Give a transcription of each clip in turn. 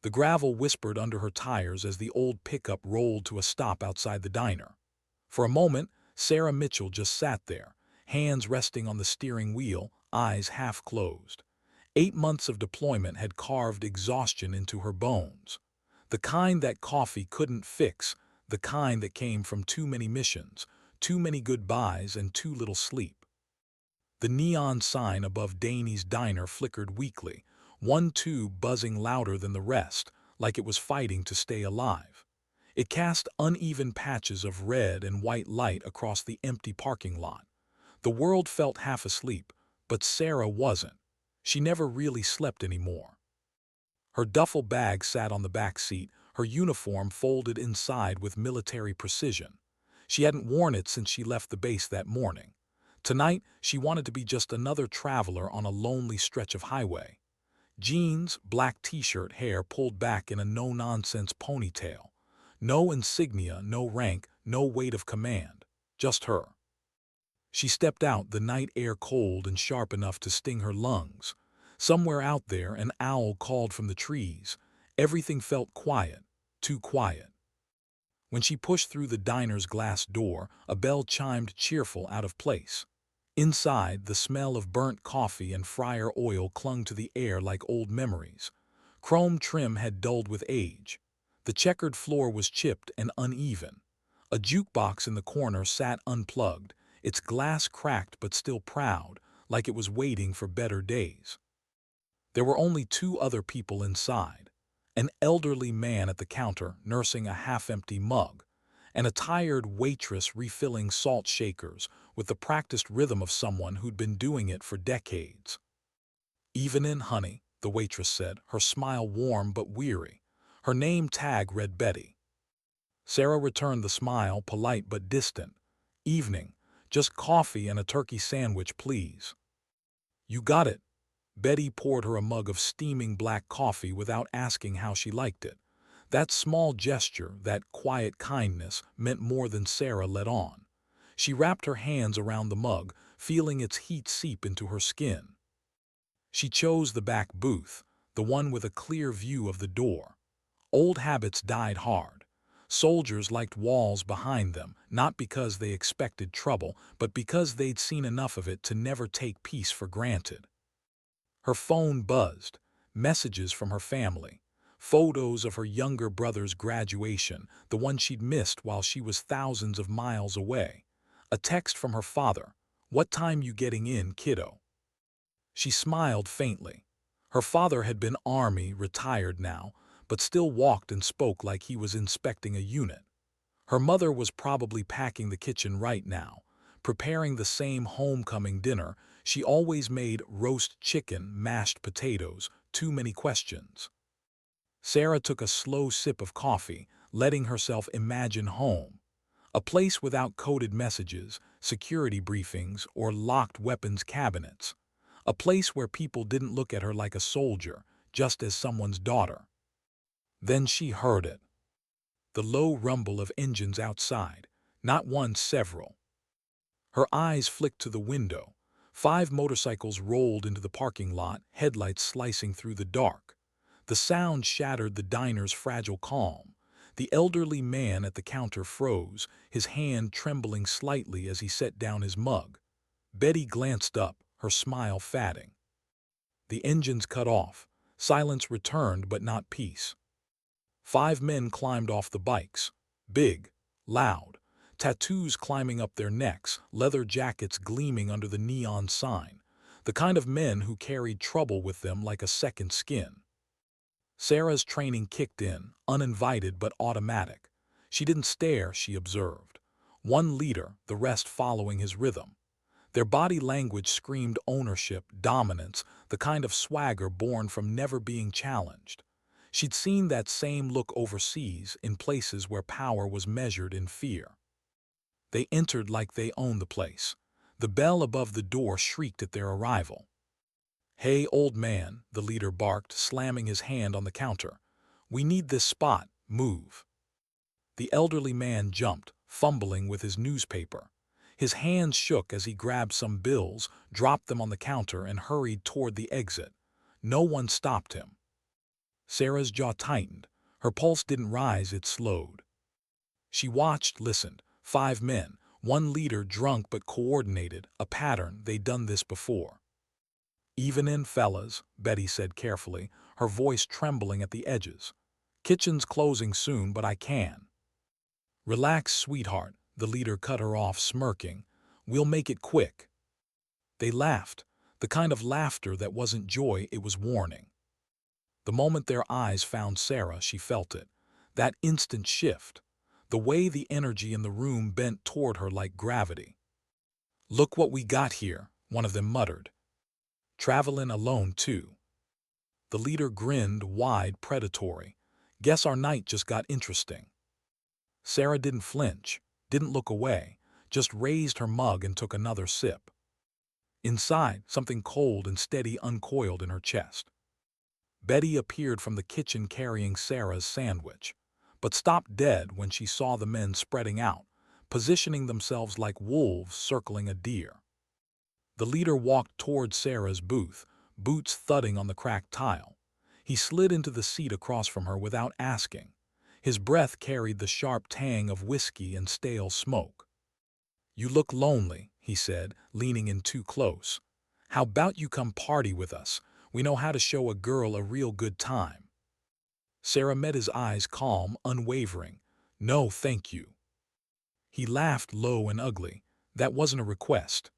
The gravel whispered under her tires as the old pickup rolled to a stop outside the diner. For a moment, Sarah Mitchell just sat there, hands resting on the steering wheel, eyes half closed. 8 months of deployment had carved exhaustion into her bones. The kind that coffee couldn't fix, the kind that came from too many missions, too many goodbyes, and too little sleep. The neon sign above Danny's diner flickered weakly, one tube buzzing louder than the rest, like it was fighting to stay alive. It cast uneven patches of red and white light across the empty parking lot. The world felt half asleep, but Sarah wasn't. She never really slept anymore. Her duffel bag sat on the back seat, her uniform folded inside with military precision. She hadn't worn it since she left the base that morning. Tonight, she wanted to be just another traveler on a lonely stretch of highway. Jeans, black t-shirt, hair pulled back in a no-nonsense ponytail. No insignia, no rank, no weight of command. Just her. She stepped out, the night air cold and sharp enough to sting her lungs. Somewhere out there, an owl called from the trees. Everything felt quiet, too quiet. When she pushed through the diner's glass door, a bell chimed cheerful out of place. Inside, the smell of burnt coffee and fryer oil clung to the air like old memories. Chrome trim had dulled with age. The checkered floor was chipped and uneven. A jukebox in the corner sat unplugged, its glass cracked but still proud, like it was waiting for better days. There were only two other people inside. An elderly man at the counter nursing a half-empty mug, and a tired waitress refilling salt shakers with the practiced rhythm of someone who'd been doing it for decades. "Even in, honey," the waitress said, her smile warm but weary. Her name tag read Betty. Sarah returned the smile, polite but distant. "Evening. Just coffee and a turkey sandwich, please." "You got it." Betty poured her a mug of steaming black coffee without asking how she liked it. That small gesture, that quiet kindness, meant more than Sarah let on. She wrapped her hands around the mug, feeling its heat seep into her skin. She chose the back booth, the one with a clear view of the door. Old habits died hard. Soldiers liked walls behind them, not because they expected trouble, but because they'd seen enough of it to never take peace for granted. Her phone buzzed, messages from her family, photos of her younger brother's graduation, the one she'd missed while she was thousands of miles away. A text from her father, "What time you getting in, kiddo?" She smiled faintly. Her father had been Army, retired now, but still walked and spoke like he was inspecting a unit. Her mother was probably packing the kitchen right now, preparing the same homecoming dinner. She always made: roast chicken, mashed potatoes, too many questions. Sarah took a slow sip of coffee, letting herself imagine home. A place without coded messages, security briefings, or locked weapons cabinets. A place where people didn't look at her like a soldier, just as someone's daughter. Then she heard it. The low rumble of engines outside, not one, several. Her eyes flicked to the window. 5 motorcycles rolled into the parking lot, headlights slicing through the dark. The sound shattered the diner's fragile calm. The elderly man at the counter froze, his hand trembling slightly as he set down his mug. Betty glanced up, her smile fading. The engines cut off. Silence returned, but not peace. 5 men climbed off the bikes. Big, loud. Tattoos climbing up their necks, leather jackets gleaming under the neon sign. The kind of men who carried trouble with them like a second skin. Sarah's training kicked in, uninvited but automatic. She didn't stare, she observed. One leader, the rest following his rhythm. Their body language screamed ownership, dominance, the kind of swagger born from never being challenged. She'd seen that same look overseas, in places where power was measured in fear. They entered like they owned the place. The bell above the door shrieked at their arrival. "Hey, old man," the leader barked, slamming his hand on the counter. "We need this spot. Move." The elderly man jumped, fumbling with his newspaper. His hands shook as he grabbed some bills, dropped them on the counter, and hurried toward the exit. No one stopped him. Sarah's jaw tightened. Her pulse didn't rise, it slowed. She watched, listened. 5 men, one leader drunk but coordinated, a pattern, they'd done this before. "Even in, fellas," Betty said carefully, her voice trembling at the edges. "Kitchen's closing soon, but I can." "Relax, sweetheart," the leader cut her off, smirking. "We'll make it quick." They laughed, the kind of laughter that wasn't joy, it was warning. The moment their eyes found Sarah, she felt it. That instant shift. The way the energy in the room bent toward her like gravity. "Look what we got here," one of them muttered. "Travelin' alone, too." The leader grinned wide, predatory. "Guess our night just got interesting." Sarah didn't flinch, didn't look away, just raised her mug and took another sip. Inside, something cold and steady uncoiled in her chest. Betty appeared from the kitchen carrying Sarah's sandwich, but stopped dead when she saw the men spreading out, positioning themselves like wolves circling a deer. The leader walked toward Sarah's booth, boots thudding on the cracked tile. He slid into the seat across from her without asking. His breath carried the sharp tang of whiskey and stale smoke. "You look lonely," he said, leaning in too close. "How about you come party with us? We know how to show a girl a real good time." Sarah met his eyes, calm, unwavering. "No, thank you." He laughed low and ugly. That wasn't a request.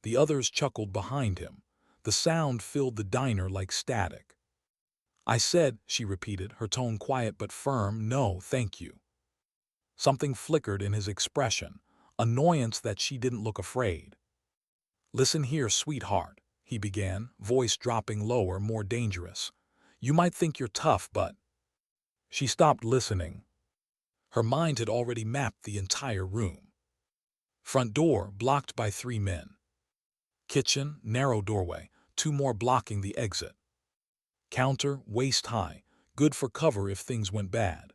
The others chuckled behind him. The sound filled the diner like static. "I said," she repeated, her tone quiet but firm, "no, thank you." Something flickered in his expression, annoyance that she didn't look afraid. "Listen here, sweetheart," he began, voice dropping lower, more dangerous. "You might think you're tough, but—" She stopped listening. Her mind had already mapped the entire room. Front door, blocked by 3 men. Kitchen, narrow doorway, 2 more blocking the exit. Counter, waist high, good for cover if things went bad.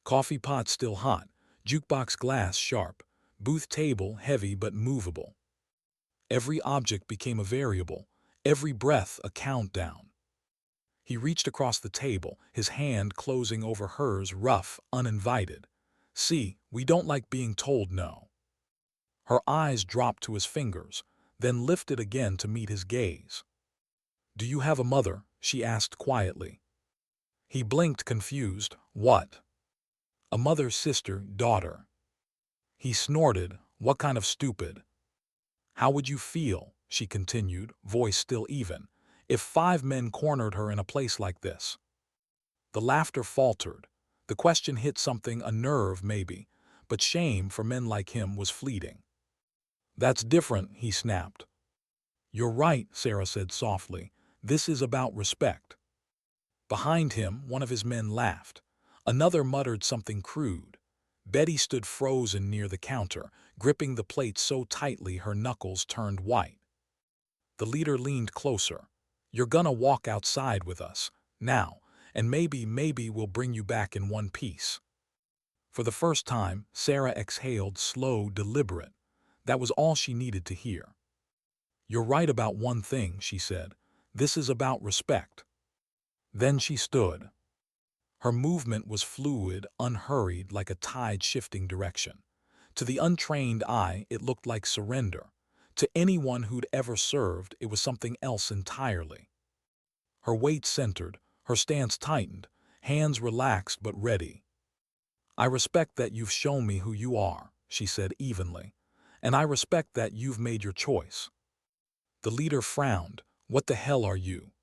Coffee pot still hot, jukebox glass sharp, booth table heavy but movable. Every object became a variable, every breath a countdown. He reached across the table, his hand closing over hers, rough, uninvited. "See, we don't like being told no." Her eyes dropped to his fingers, then lifted again to meet his gaze. "Do you have a mother?" she asked quietly. He blinked, confused. "What?" "A mother, sister, daughter." He snorted. "What kind of stupid?" "How would you feel," she continued, voice still even, "if 5 men cornered her in a place like this?" The laughter faltered. The question hit something, a nerve maybe, but shame for men like him was fleeting. "That's different," he snapped. "You're right," Sarah said softly. "This is about respect." Behind him, one of his men laughed. Another muttered something crude. Betty stood frozen near the counter, gripping the plate so tightly her knuckles turned white. The leader leaned closer. "You're gonna walk outside with us, now, and maybe we'll bring you back in one piece." For the first time, Sarah exhaled, slow, deliberate. That was all she needed to hear. "You're right about one thing," she said. "This is about respect." Then she stood. Her movement was fluid, unhurried, like a tide shifting direction. To the untrained eye, it looked like surrender. To anyone who'd ever served, it was something else entirely. Her weight centered, her stance tightened, hands relaxed but ready. "I respect that you've shown me who you are," she said evenly. "And I respect that you've made your choice." The leader frowned. "What the hell are you?"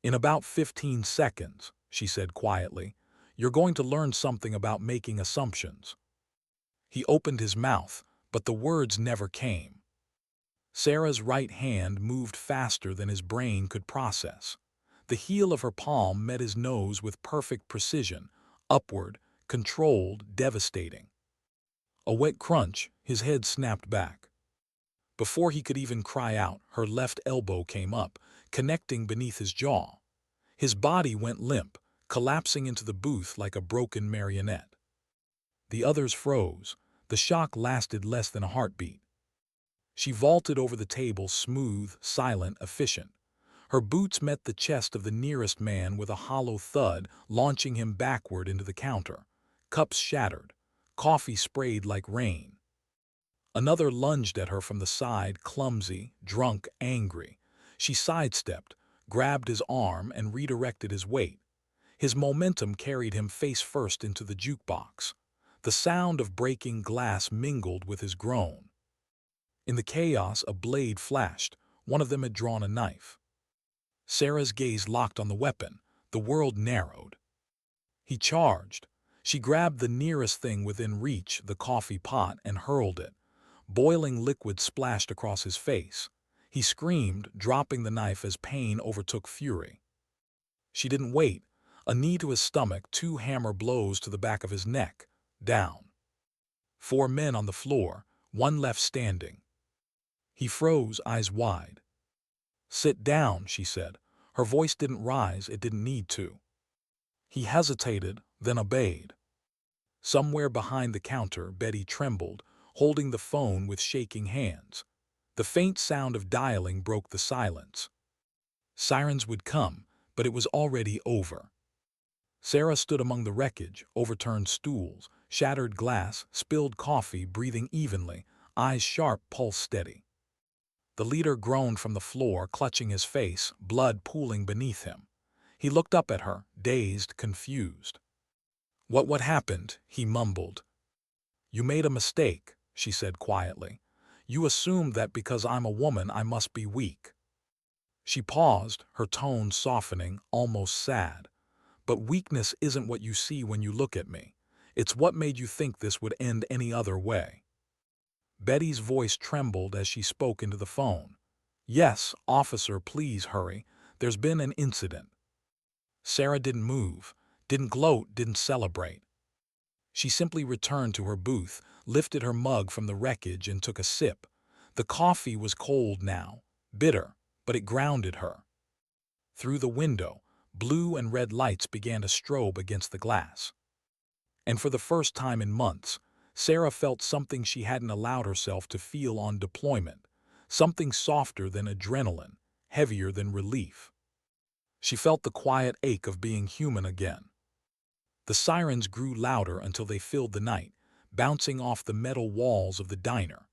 "In about 15 seconds, she said quietly, "you're going to learn something about making assumptions." He opened his mouth, but the words never came. Sarah's right hand moved faster than his brain could process. The heel of her palm met his nose with perfect precision, upward, controlled, devastating. A wet crunch, his head snapped back. Before he could even cry out, her left elbow came up, connecting beneath his jaw. His body went limp, collapsing into the booth like a broken marionette. The others froze. The shock lasted less than a heartbeat. She vaulted over the table, smooth, silent, efficient. Her boots met the chest of the nearest man with a hollow thud, launching him backward into the counter. Cups shattered. Coffee sprayed like rain. Another lunged at her from the side, clumsy, drunk, angry. She sidestepped, grabbed his arm, and redirected his weight. His momentum carried him face first into the jukebox. The sound of breaking glass mingled with his groan. In the chaos, a blade flashed. One of them had drawn a knife. Sarah's gaze locked on the weapon. The world narrowed. He charged. She grabbed the nearest thing within reach, the coffee pot, and hurled it. Boiling liquid splashed across his face. He screamed, dropping the knife as pain overtook fury. She didn't wait. A knee to his stomach, 2 hammer blows to the back of his neck. Down. 4 men on the floor, 1 left standing. He froze, eyes wide. "Sit down," she said. Her voice didn't rise, it didn't need to. He hesitated, then obeyed. Somewhere behind the counter, Betty trembled, holding the phone with shaking hands. The faint sound of dialing broke the silence. Sirens would come, but it was already over. Sarah stood among the wreckage, overturned stools, shattered glass, spilled coffee, breathing evenly, eyes sharp, pulse steady. The leader groaned from the floor, clutching his face, blood pooling beneath him. He looked up at her, dazed, confused. What happened?" he mumbled. "You made a mistake," she said quietly. "You assumed that because I'm a woman I must be weak." She paused, her tone softening, almost sad. "But weakness isn't what you see when you look at me. It's what made you think this would end any other way." Betty's voice trembled as she spoke into the phone. "Yes, officer, please hurry. There's been an incident." Sarah didn't move, didn't gloat, didn't celebrate. She simply returned to her booth, lifted her mug from the wreckage, and took a sip. The coffee was cold now, bitter, but it grounded her. Through the window, blue and red lights began to strobe against the glass. And for the first time in months, Sarah felt something she hadn't allowed herself to feel on deployment, something softer than adrenaline, heavier than relief. She felt the quiet ache of being human again. The sirens grew louder until they filled the night, bouncing off the metal walls of the diner.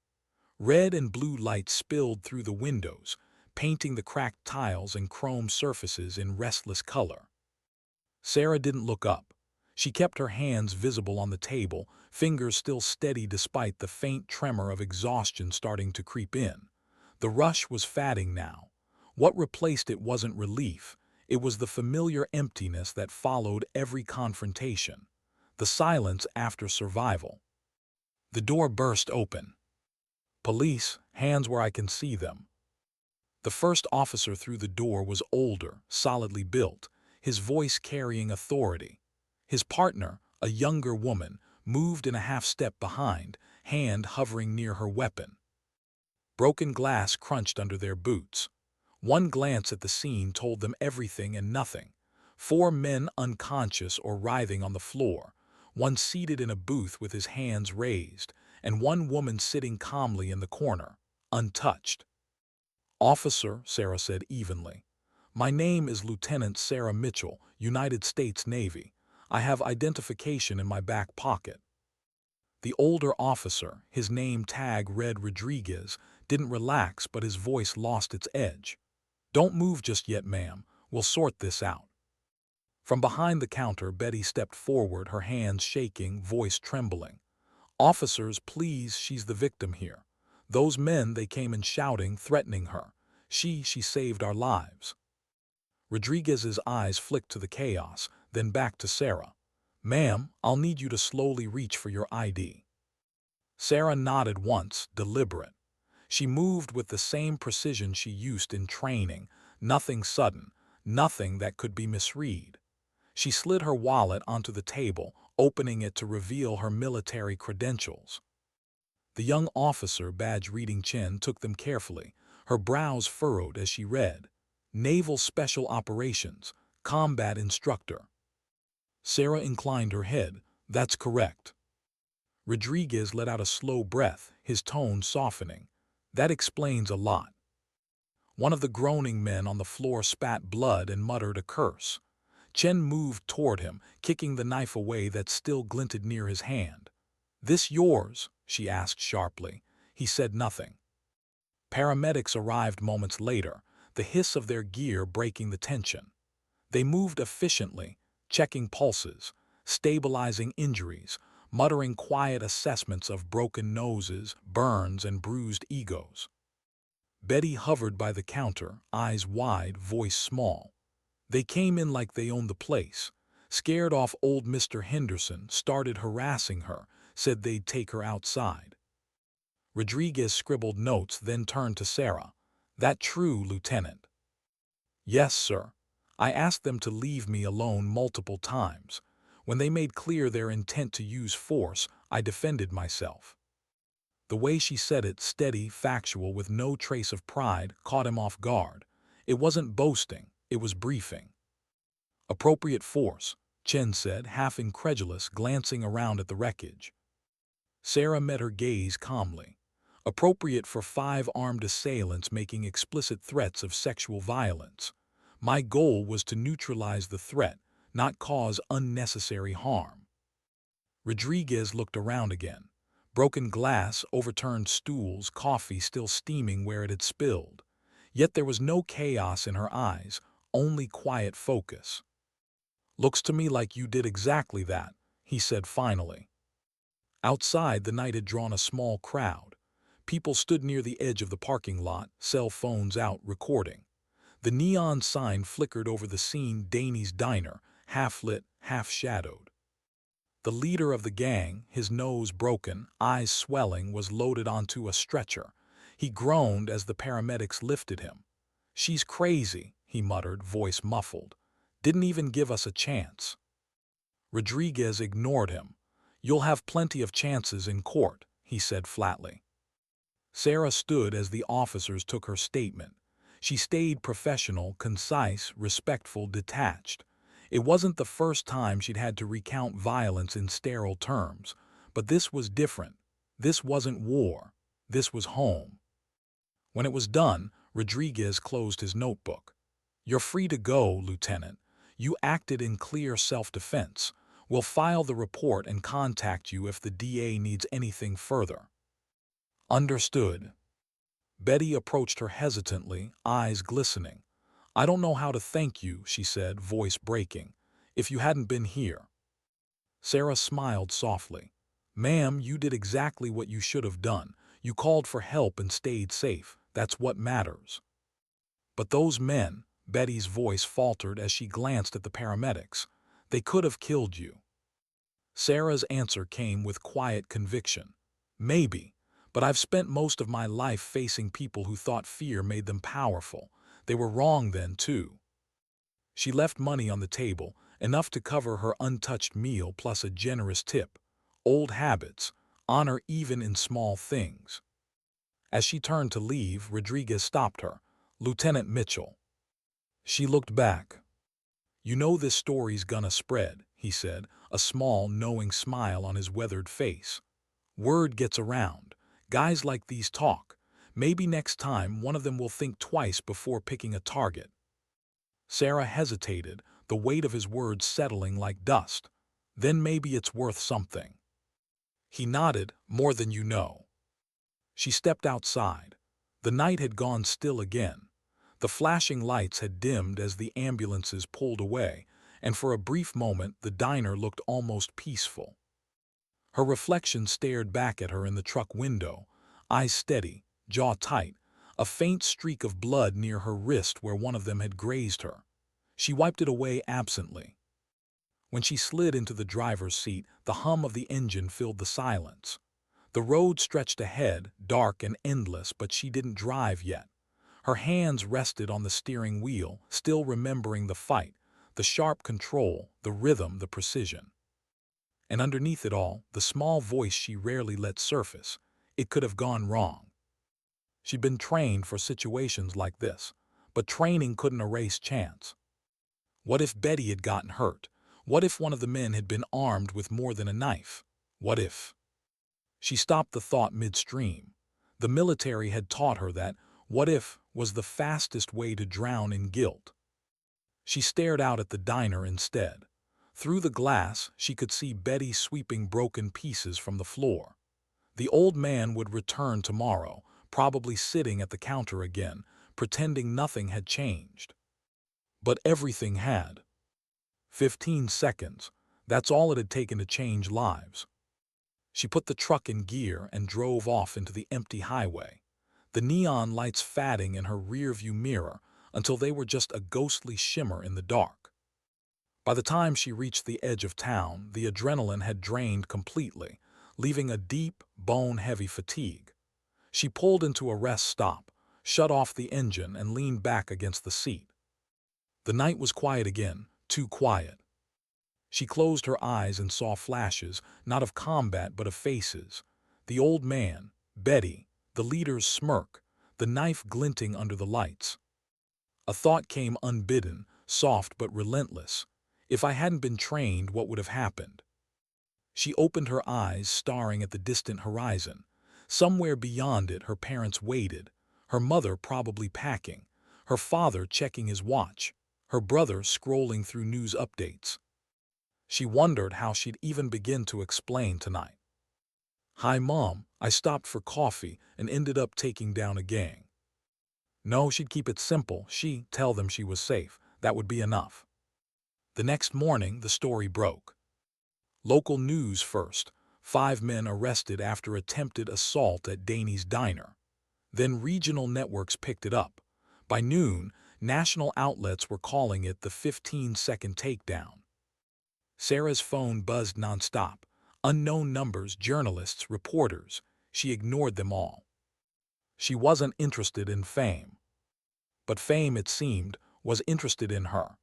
Red and blue lights spilled through the windows, painting the cracked tiles and chrome surfaces in restless color. Sarah didn't look up. She kept her hands visible on the table, fingers still steady despite the faint tremor of exhaustion starting to creep in. The rush was fatting now. What replaced it wasn't relief. It was the familiar emptiness that followed every confrontation. The silence after survival. The door burst open. "Police, hands where I can see them." The first officer through the door was older, solidly built, his voice carrying authority. His partner, a younger woman, moved in a half-step behind, hand hovering near her weapon. Broken glass crunched under their boots. One glance at the scene told them everything and nothing. 4 men unconscious or writhing on the floor, one seated in a booth with his hands raised, and one woman sitting calmly in the corner, untouched. "Officer," Sarah said evenly, "my name is Lieutenant Sarah Mitchell, United States Navy. I have identification in my back pocket." The older officer, his name tag read Rodriguez, didn't relax, but his voice lost its edge. "Don't move just yet, ma'am. We'll sort this out." From behind the counter, Betty stepped forward, her hands shaking, voice trembling. "Officers, please, she's the victim here. Those men, they came in shouting, threatening her. She saved our lives." Rodriguez's eyes flicked to the chaos, then back to Sarah. "Ma'am, I'll need you to slowly reach for your ID." Sarah nodded once, deliberate. She moved with the same precision she used in training, nothing sudden, nothing that could be misread. She slid her wallet onto the table, opening it to reveal her military credentials. The young officer, badge reading chin, took them carefully, her brows furrowed as she read. "Naval Special Operations, Combat Instructor." Sarah inclined her head. "That's correct." Rodriguez let out a slow breath, his tone softening. "That explains a lot." One of the groaning men on the floor spat blood and muttered a curse. Chen moved toward him, kicking the knife away that still glinted near his hand. "This yours?" she asked sharply. He said nothing. Paramedics arrived moments later, the hiss of their gear breaking the tension. They moved efficiently, checking pulses, stabilizing injuries, muttering quiet assessments of broken noses, burns, and bruised egos. Betty hovered by the counter, eyes wide, voice small. They came in like they owned the place. Scared off old Mr. Henderson, started harassing her, said they'd take her outside. Rodriguez scribbled notes, then turned to Sarah. "That true, Lieutenant?" "Yes, sir. I asked them to leave me alone multiple times. When they made clear their intent to use force, I defended myself." The way she said it, steady, factual, with no trace of pride, caught him off guard. It wasn't boasting, it was briefing. "Appropriate force," Chen said, half incredulous, glancing around at the wreckage. Sarah met her gaze calmly. "Appropriate for 5 armed assailants making explicit threats of sexual violence. My goal was to neutralize the threat, not cause unnecessary harm." Rodriguez looked around again. Broken glass, overturned stools, coffee still steaming where it had spilled. Yet there was no chaos in her eyes, only quiet focus. "Looks to me like you did exactly that," he said finally. Outside, the night had drawn a small crowd. People stood near the edge of the parking lot, cell phones out, recording. The neon sign flickered over the scene, Danny's Diner, half-lit, half-shadowed. The leader of the gang, his nose broken, eyes swelling, was loaded onto a stretcher. He groaned as the paramedics lifted him. "She's crazy," he muttered, voice muffled. "Didn't even give us a chance." Rodriguez ignored him. "You'll have plenty of chances in court," he said flatly. Sarah stood as the officers took her statement. She stayed professional, concise, respectful, detached. It wasn't the first time she'd had to recount violence in sterile terms, but this was different. This wasn't war. This was home. When it was done, Rodriguez closed his notebook. "You're free to go, Lieutenant. You acted in clear self-defense. We'll file the report and contact you if the DA needs anything further." "Understood." Betty approached her hesitantly, eyes glistening. "I don't know how to thank you," she said, voice breaking. "If you hadn't been here." Sarah smiled softly. "Ma'am, you did exactly what you should have done. You called for help and stayed safe. That's what matters." "But those men," Betty's voice faltered as she glanced at the paramedics, "they could have killed you." Sarah's answer came with quiet conviction. "Maybe. But I've spent most of my life facing people who thought fear made them powerful. They were wrong then, too." She left money on the table, enough to cover her untouched meal plus a generous tip. Old habits, honor even in small things. As she turned to leave, Rodriguez stopped her. "Lieutenant Mitchell." She looked back. "You know this story's gonna spread," he said, a small, knowing smile on his weathered face. "Word gets around. Guys like these talk. Maybe next time one of them will think twice before picking a target." Sarah hesitated, the weight of his words settling like dust. "Then maybe it's worth something." He nodded. "More than you know." She stepped outside. The night had gone still again. The flashing lights had dimmed as the ambulances pulled away, and for a brief moment the diner looked almost peaceful. Her reflection stared back at her in the truck window, eyes steady, jaw tight, a faint streak of blood near her wrist where one of them had grazed her. She wiped it away absently. When she slid into the driver's seat, the hum of the engine filled the silence. The road stretched ahead, dark and endless, but she didn't drive yet. Her hands rested on the steering wheel, still remembering the fight, the sharp control, the rhythm, the precision. And underneath it all, the small voice she rarely let surface. It could have gone wrong. She'd been trained for situations like this, but training couldn't erase chance. What if Betty had gotten hurt? What if one of the men had been armed with more than a knife? What if? She stopped the thought midstream. The military had taught her that what if was the fastest way to drown in guilt. She stared out at the diner instead. Through the glass, she could see Betty sweeping broken pieces from the floor. The old man would return tomorrow, probably sitting at the counter again, pretending nothing had changed. But everything had. 15 seconds. That's all it had taken to change lives. She put the truck in gear and drove off into the empty highway, the neon lights fading in her rearview mirror until they were just a ghostly shimmer in the dark. By the time she reached the edge of town, the adrenaline had drained completely, leaving a deep, bone-heavy fatigue. She pulled into a rest stop, shut off the engine, and leaned back against the seat. The night was quiet again, too quiet. She closed her eyes and saw flashes, not of combat but of faces. The old man, Betty, the leader's smirk, the knife glinting under the lights. A thought came unbidden, soft but relentless. If I hadn't been trained, what would have happened? She opened her eyes, staring at the distant horizon. Somewhere beyond it, her parents waited, her mother probably packing, her father checking his watch, her brother scrolling through news updates. She wondered how she'd even begin to explain tonight. "Hi, Mom, I stopped for coffee and ended up taking down a gang." No, she'd keep it simple. She'd tell them she was safe. That would be enough. The next morning, the story broke. Local news first. 5 men arrested after attempted assault at Danny's diner. Then regional networks picked it up. By noon, national outlets were calling it the 15-second takedown. Sarah's phone buzzed nonstop. Unknown numbers, journalists, reporters. She ignored them all. She wasn't interested in fame. But fame, it seemed, was interested in her.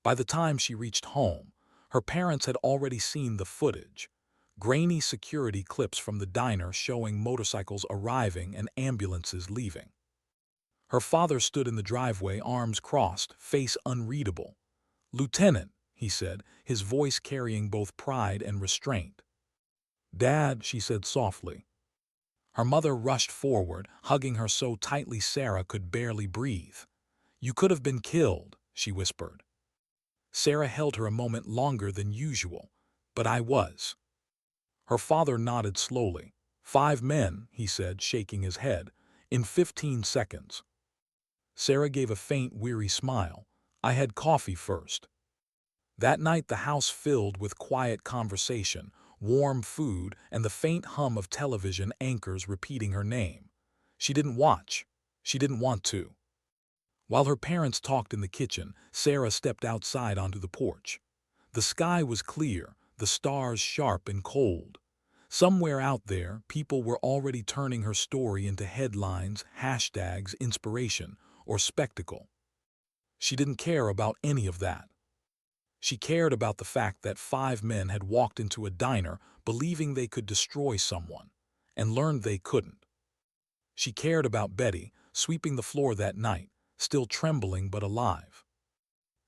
By the time she reached home, her parents had already seen the footage. Grainy security clips from the diner showing motorcycles arriving and ambulances leaving. Her father stood in the driveway, arms crossed, face unreadable. "Lieutenant," he said, his voice carrying both pride and restraint. "Dad," she said softly. Her mother rushed forward, hugging her so tightly Sarah could barely breathe. "You could have been killed," she whispered. Sarah held her a moment longer than usual. "But I was." Her father nodded slowly. 5 men, he said, shaking his head, "in 15 seconds. Sarah gave a faint, weary smile. "I had coffee first." That night the house filled with quiet conversation, warm food, and the faint hum of television anchors repeating her name. She didn't watch. She didn't want to. While her parents talked in the kitchen, Sarah stepped outside onto the porch. The sky was clear, the stars sharp and cold. Somewhere out there, people were already turning her story into headlines, hashtags, inspiration, or spectacle. She didn't care about any of that. She cared about the fact that 5 men had walked into a diner believing they could destroy someone, and learned they couldn't. She cared about Betty, sweeping the floor that night, still trembling but alive.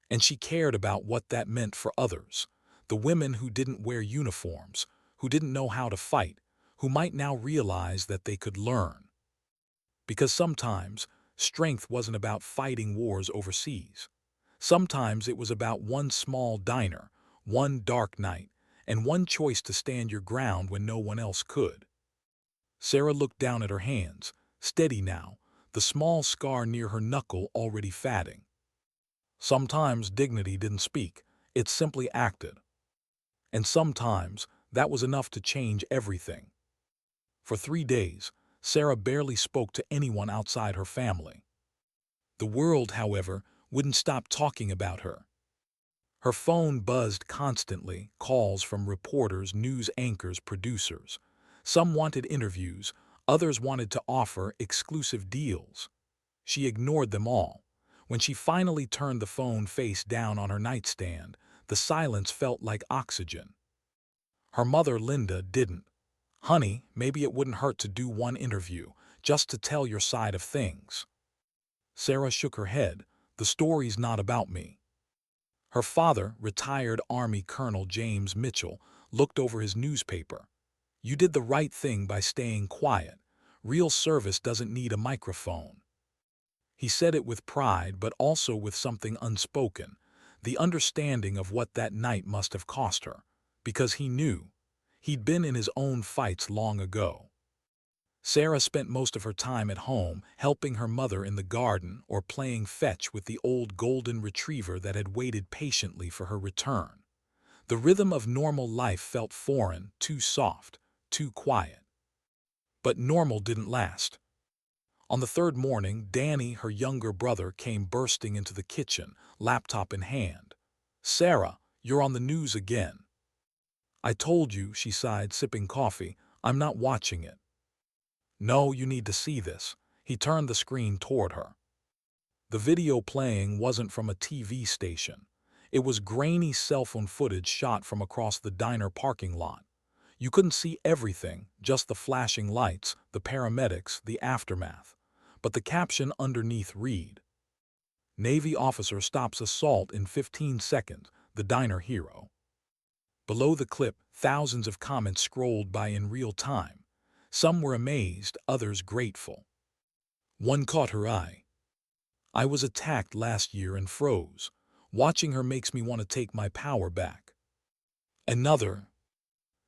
And she cared about what that meant for others, the women who didn't wear uniforms, who didn't know how to fight, who might now realize that they could learn. Because sometimes, strength wasn't about fighting wars overseas. Sometimes it was about one small diner, one dark night, and one choice to stand your ground when no one else could. Sarah looked down at her hands, steady now, the small scar near her knuckle already fading. Sometimes dignity didn't speak, it simply acted. And sometimes that was enough to change everything. For 3 days, Sarah barely spoke to anyone outside her family. The world, however, wouldn't stop talking about her. Her phone buzzed constantly, calls from reporters, news anchors, producers. Some wanted interviews, others wanted to offer exclusive deals. She ignored them all. When she finally turned the phone face down on her nightstand, the silence felt like oxygen. Her mother, Linda, didn't. "Honey, maybe it wouldn't hurt to do one interview, just to tell your side of things." Sarah shook her head. "The story's not about me." Her father, retired Army Colonel James Mitchell, looked over his newspaper. "You did the right thing by staying quiet. Real service doesn't need a microphone." He said it with pride, but also with something unspoken, the understanding of what that night must have cost her, because he knew. He'd been in his own fights long ago. Sarah spent most of her time at home, helping her mother in the garden or playing fetch with the old golden retriever that had waited patiently for her return. The rhythm of normal life felt foreign, too soft, too quiet. But normal didn't last. On the third morning, Danny, her younger brother, came bursting into the kitchen, laptop in hand. "Sarah, you're on the news again." "I told you," she sighed, sipping coffee. "I'm not watching it." "No, you need to see this." He turned the screen toward her. The video playing wasn't from a TV station. It was grainy cell phone footage shot from across the diner parking lot. You couldn't see everything, just the flashing lights, the paramedics, the aftermath. But the caption underneath read, "Navy officer stops assault in 15 seconds, the diner hero." Below the clip, thousands of comments scrolled by in real time. Some were amazed, others grateful. One caught her eye. "I was attacked last year and froze. Watching her makes me want to take my power back." Another,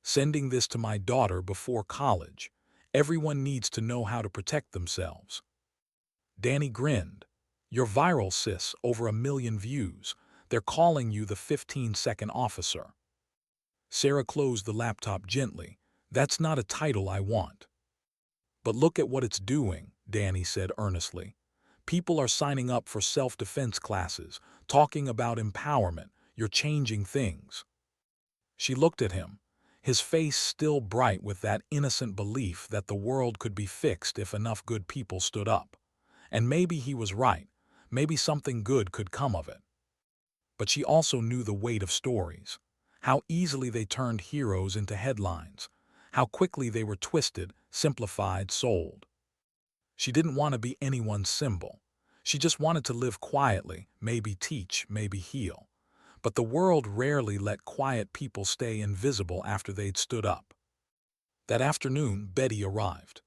"Sending this to my daughter before college. Everyone needs to know how to protect themselves." Danny grinned. "You're viral, sis, over 1 million views. They're calling you the 15-second officer." Sarah closed the laptop gently. "That's not a title I want." "But look at what it's doing," Danny said earnestly. "People are signing up for self-defense classes, talking about empowerment. You're changing things." She looked at him, his face still bright with that innocent belief that the world could be fixed if enough good people stood up. And maybe he was right. Maybe something good could come of it. But she also knew the weight of stories. How easily they turned heroes into headlines. How quickly they were twisted, simplified, sold. She didn't want to be anyone's symbol. She just wanted to live quietly, maybe teach, maybe heal. But the world rarely let quiet people stay invisible after they'd stood up. That afternoon, Betty arrived.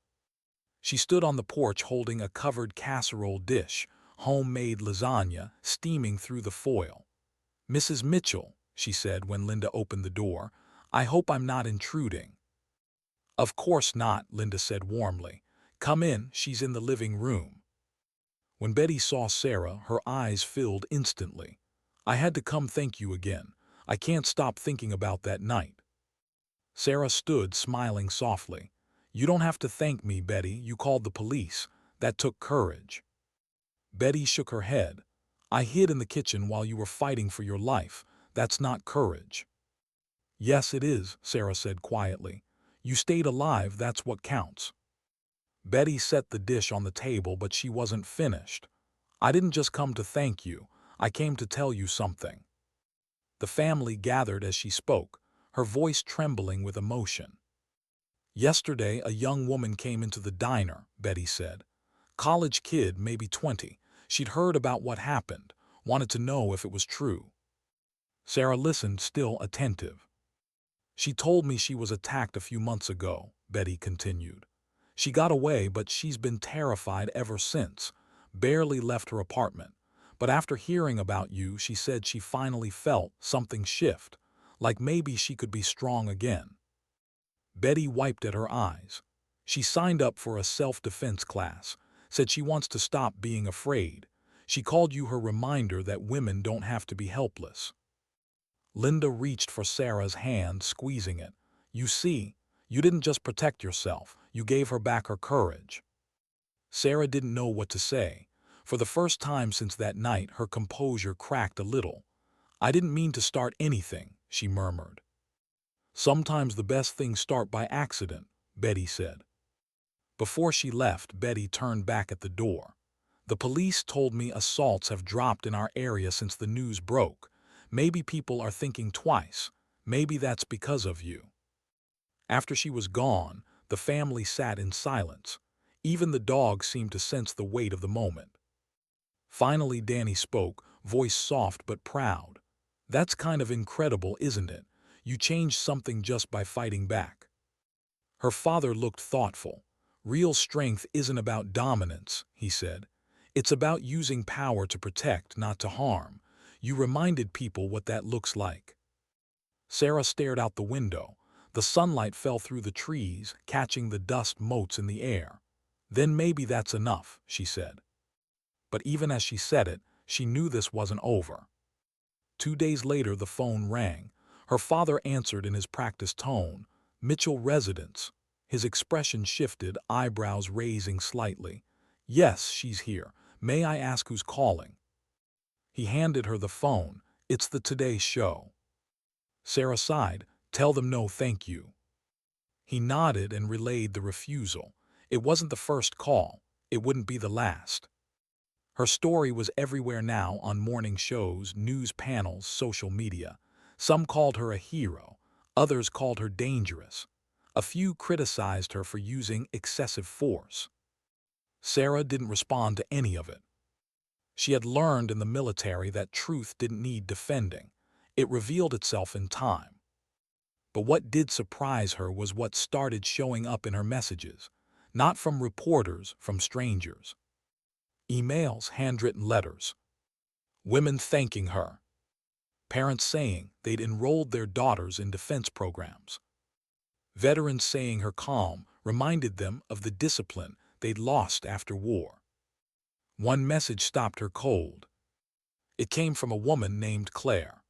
She stood on the porch holding a covered casserole dish, homemade lasagna, steaming through the foil. "Mrs. Mitchell," she said when Linda opened the door, "I hope I'm not intruding." "Of course not," Linda said warmly. "Come in, she's in the living room." When Betty saw Sarah, her eyes filled instantly. "I had to come thank you again. I can't stop thinking about that night." Sarah stood, smiling softly. "You don't have to thank me, Betty. You called the police. That took courage." Betty shook her head. "I hid in the kitchen while you were fighting for your life. That's not courage." "Yes, it is," Sarah said quietly. "You stayed alive, that's what counts." Betty set the dish on the table, but she wasn't finished. "I didn't just come to thank you. I came to tell you something." The family gathered as she spoke, her voice trembling with emotion. "Yesterday, a young woman came into the diner," Betty said. "College kid, maybe 20. She'd heard about what happened, wanted to know if it was true." Sarah listened, still attentive. "She told me she was attacked a few months ago," Betty continued. "She got away, but she's been terrified ever since. Barely left her apartment. But after hearing about you, she said she finally felt something shift, like maybe she could be strong again." Betty wiped at her eyes. "She signed up for a self-defense class, said she wants to stop being afraid. She called you her reminder that women don't have to be helpless." Linda reached for Sarah's hand, squeezing it. "You see, you didn't just protect yourself, you gave her back her courage." Sarah didn't know what to say. For the first time since that night, her composure cracked a little. "I didn't mean to start anything," she murmured. "Sometimes the best things start by accident," Betty said. Before she left, Betty turned back at the door. "The police told me assaults have dropped in our area since the news broke. Maybe people are thinking twice. Maybe that's because of you." After she was gone, the family sat in silence. Even the dog seemed to sense the weight of the moment. Finally, Danny spoke, voice soft but proud. "That's kind of incredible, isn't it? You changed something just by fighting back." Her father looked thoughtful. "Real strength isn't about dominance," he said. It's about using power to protect, not to harm. You reminded people what that looks like. Sarah stared out the window. The sunlight fell through the trees, catching the dust motes in the air. Then maybe that's enough, she said. But even as she said it, she knew this wasn't over. 2 days later, the phone rang. Her father answered in his practiced tone. Mitchell residence. His expression shifted, eyebrows raising slightly. Yes, she's here. May I ask who's calling? He handed her the phone. It's the Today Show. Sarah sighed. Tell them no thank you. He nodded and relayed the refusal. It wasn't the first call. It wouldn't be the last. Her story was everywhere now, on morning shows, news panels, social media. Some called her a hero. Others called her dangerous. A few criticized her for using excessive force. Sarah didn't respond to any of it. She had learned in the military that truth didn't need defending. It revealed itself in time. But what did surprise her was what started showing up in her messages. Not from reporters, from strangers. Emails, handwritten letters. Women thanking her. Parents saying they'd enrolled their daughters in defense programs. Veterans saying her calm reminded them of the discipline they'd lost after war. One message stopped her cold. It came from a woman named Claire.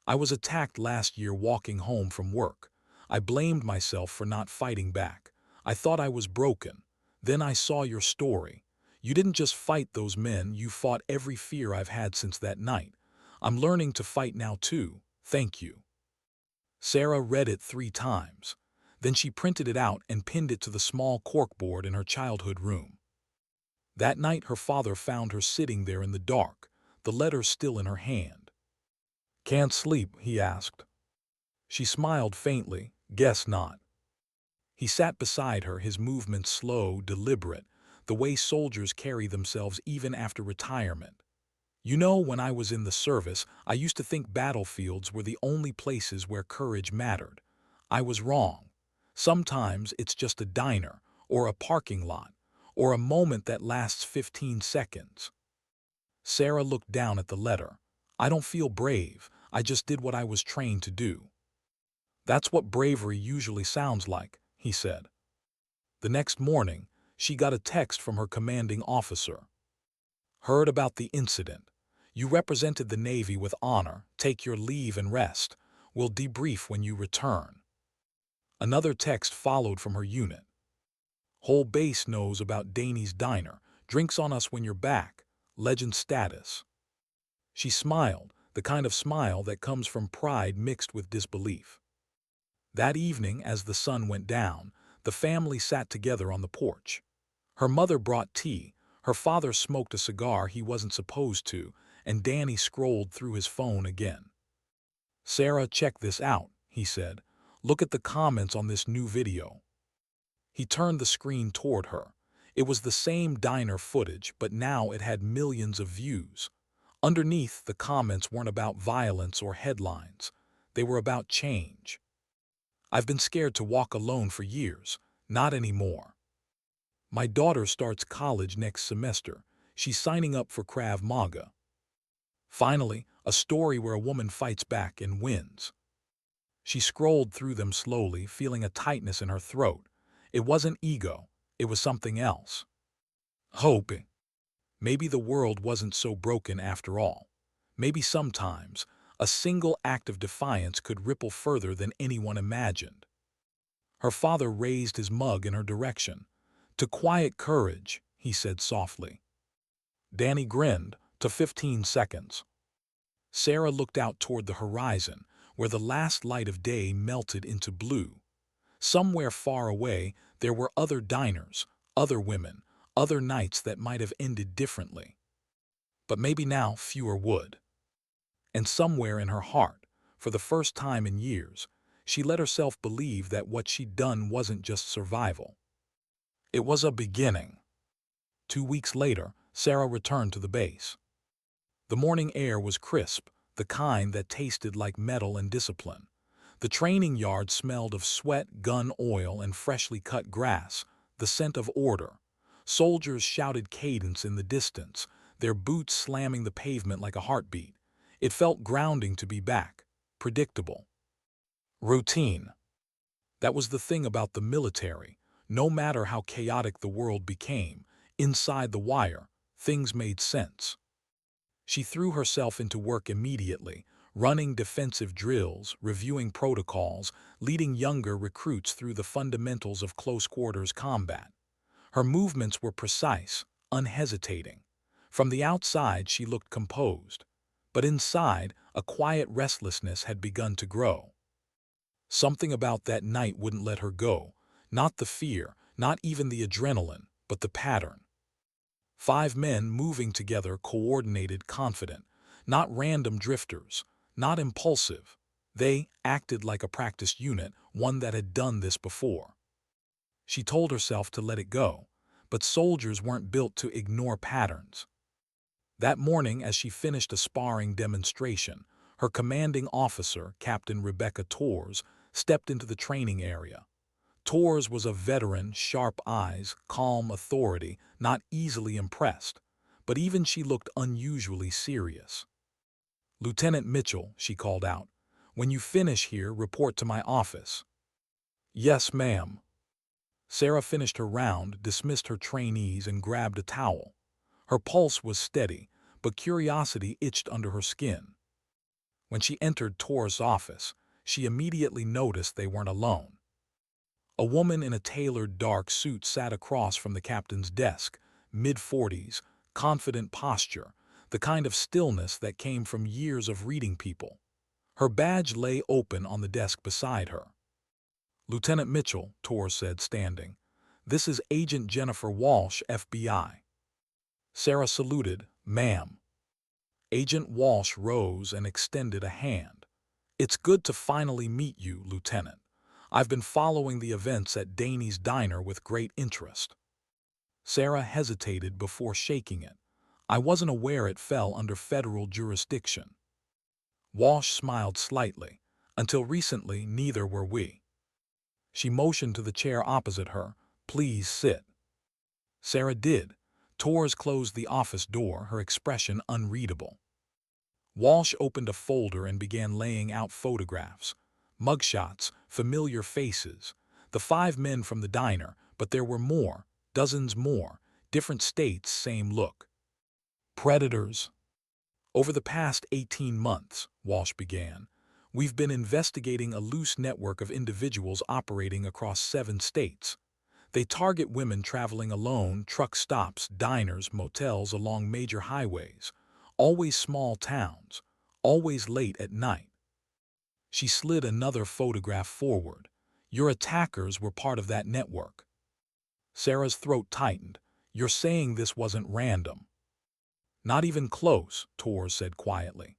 I was attacked last year walking home from work. I blamed myself for not fighting back. I thought I was broken. Then I saw your story. You didn't just fight those men, you fought every fear I've had since that night. I'm learning to fight now too. Thank you. Sarah read it 3 times. Then she printed it out and pinned it to the small corkboard in her childhood room. That night her father found her sitting there in the dark, the letter still in her hand. Can't sleep, he asked. She smiled faintly. Guess not. He sat beside her, his movements slow, deliberate, the way soldiers carry themselves even after retirement. You know, when I was in the service, I used to think battlefields were the only places where courage mattered. I was wrong. Sometimes it's just a diner, or a parking lot, or a moment that lasts 15 seconds. Sarah looked down at the letter. I don't feel brave. I just did what I was trained to do. That's what bravery usually sounds like, he said. The next morning, she got a text from her commanding officer. Heard about the incident. You represented the Navy with honor. Take your leave and rest. We'll debrief when you return. Another text followed from her unit. Whole base knows about Danny's Diner. Drinks on us when you're back. Legend status. She smiled, the kind of smile that comes from pride mixed with disbelief. That evening, as the sun went down, the family sat together on the porch. Her mother brought tea, her father smoked a cigar he wasn't supposed to, and Danny scrolled through his phone again. Sarah, check this out, he said. Look at the comments on this new video. He turned the screen toward her. It was the same diner footage, but now it had millions of views. Underneath, the comments weren't about violence or headlines. They were about change. I've been scared to walk alone for years. Not anymore. My daughter starts college next semester. She's signing up for Krav Maga. Finally, a story where a woman fights back and wins. She scrolled through them slowly, feeling a tightness in her throat. It wasn't ego. It was something else. Hope. Maybe the world wasn't so broken after all. Maybe sometimes a single act of defiance could ripple further than anyone imagined. Her father raised his mug in her direction. To quiet courage, he said softly. Danny grinned. To 15 seconds. Sarah looked out toward the horizon, where the last light of day melted into blue. Somewhere far away, there were other diners, other women, other nights that might have ended differently. But maybe now fewer would. And somewhere in her heart, for the first time in years, she let herself believe that what she'd done wasn't just survival. It was a beginning. 2 weeks later, Sarah returned to the base. The morning air was crisp, the kind that tasted like metal and discipline. The training yard smelled of sweat, gun oil, and freshly cut grass, the scent of order. Soldiers shouted cadence in the distance, their boots slamming the pavement like a heartbeat. It felt grounding to be back. Predictable. Routine. That was the thing about the military. No matter how chaotic the world became, inside the wire, things made sense. She threw herself into work immediately, running defensive drills, reviewing protocols, leading younger recruits through the fundamentals of close-quarters combat. Her movements were precise, unhesitating. From the outside, she looked composed. But inside, a quiet restlessness had begun to grow. Something about that night wouldn't let her go. Not the fear, not even the adrenaline, but the pattern. 5 men moving together, coordinated, confident. Not random drifters, not impulsive. They acted like a practiced unit, one that had done this before. She told herself to let it go, but soldiers weren't built to ignore patterns. That morning, as she finished a sparring demonstration, her commanding officer, Captain Rebecca Torres, stepped into the training area. Torres was a veteran, sharp eyes, calm authority, not easily impressed, but even she looked unusually serious. "Lieutenant Mitchell," she called out, "when you finish here, report to my office." "Yes, ma'am." Sarah finished her round, dismissed her trainees, and grabbed a towel. Her pulse was steady, but curiosity itched under her skin. When she entered Torres' office, she immediately noticed they weren't alone. A woman in a tailored dark suit sat across from the captain's desk, mid-40s, confident posture, the kind of stillness that came from years of reading people. Her badge lay open on the desk beside her. "Lieutenant Mitchell," Torres said, standing. "This is Agent Jennifer Walsh, FBI." Sarah saluted. "Ma'am." Agent Walsh rose and extended a hand. "It's good to finally meet you, Lieutenant. I've been following the events at Danny's Diner with great interest." Sarah hesitated before shaking it. "I wasn't aware it fell under federal jurisdiction." Walsh smiled slightly. "Until recently, neither were we." She motioned to the chair opposite her. "Please sit." Sarah did. Torres closed the office door, her expression unreadable. Walsh opened a folder and began laying out photographs. Mugshots, familiar faces. The 5 men from the diner, but there were more, dozens more, different states, same look. "Predators." "Over the past 18 months, Walsh began, we've been investigating a loose network of individuals operating across 7 states. They target women traveling alone, truck stops, diners, motels along major highways. Always small towns, always late at night." She slid another photograph forward. "Your attackers were part of that network." Sarah's throat tightened. "You're saying this wasn't random?" "Not even close," Torres said quietly.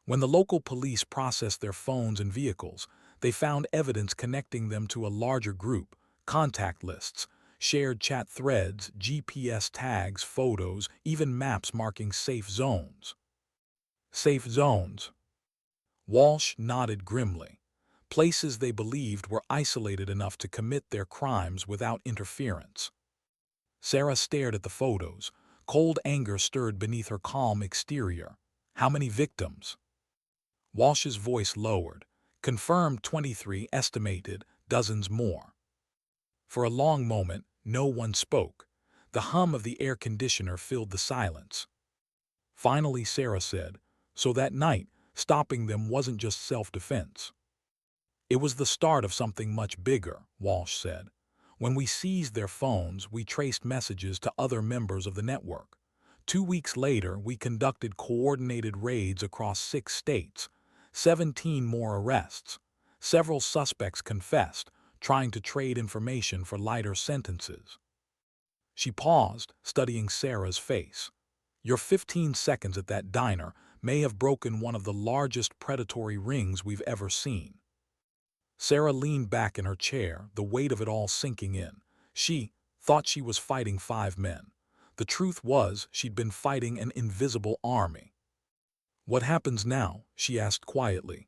"When the local police processed their phones and vehicles, they found evidence connecting them to a larger group, contact lists, shared chat threads, GPS tags, photos, even maps marking safe zones." "Safe zones?" Walsh nodded grimly. Places they believed were isolated enough to commit their crimes without interference. Sarah stared at the photos. Cold anger stirred beneath her calm exterior. "How many victims?" Walsh's voice lowered. "Confirmed 23, estimated, dozens more." For a long moment, no one spoke. The hum of the air conditioner filled the silence. Finally, Sarah said, "So that night, stopping them wasn't just self-defense." "It was the start of something much bigger," Walsh said. "When we seized their phones, we traced messages to other members of the network. 2 weeks later, we conducted coordinated raids across 6 states, 17 more arrests. Several suspects confessed, trying to trade information for lighter sentences." She paused, studying Sarah's face. "Your 15 seconds at that diner may have broken one of the largest predatory rings we've ever seen." Sarah leaned back in her chair, the weight of it all sinking in. She thought she was fighting 5 men. The truth was, she'd been fighting an invisible army. "What happens now?" she asked quietly.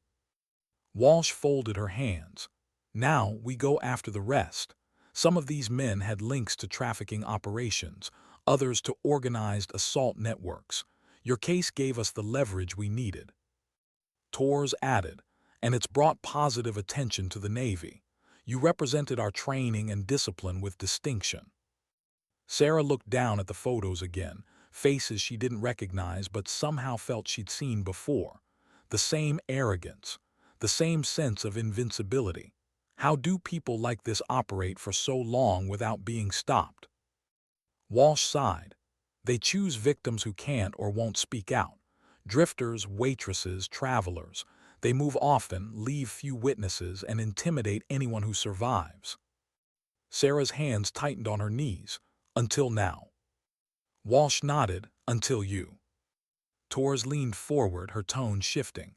Walsh folded her hands. "Now we go after the rest. Some of these men had links to trafficking operations, others to organized assault networks. Your case gave us the leverage we needed. Torres added, and it's brought positive attention to the Navy. You represented our training and discipline with distinction. Sarah looked down at the photos again, faces she didn't recognize but somehow felt she'd seen before. The same arrogance, the same sense of invincibility. How do people like this operate for so long without being stopped? Walsh sighed. They choose victims who can't or won't speak out. Drifters, waitresses, travelers. They move often, leave few witnesses, and intimidate anyone who survives. Sarah's hands tightened on her knees. Until now. Walsh nodded. Until you. Torres leaned forward, her tone shifting.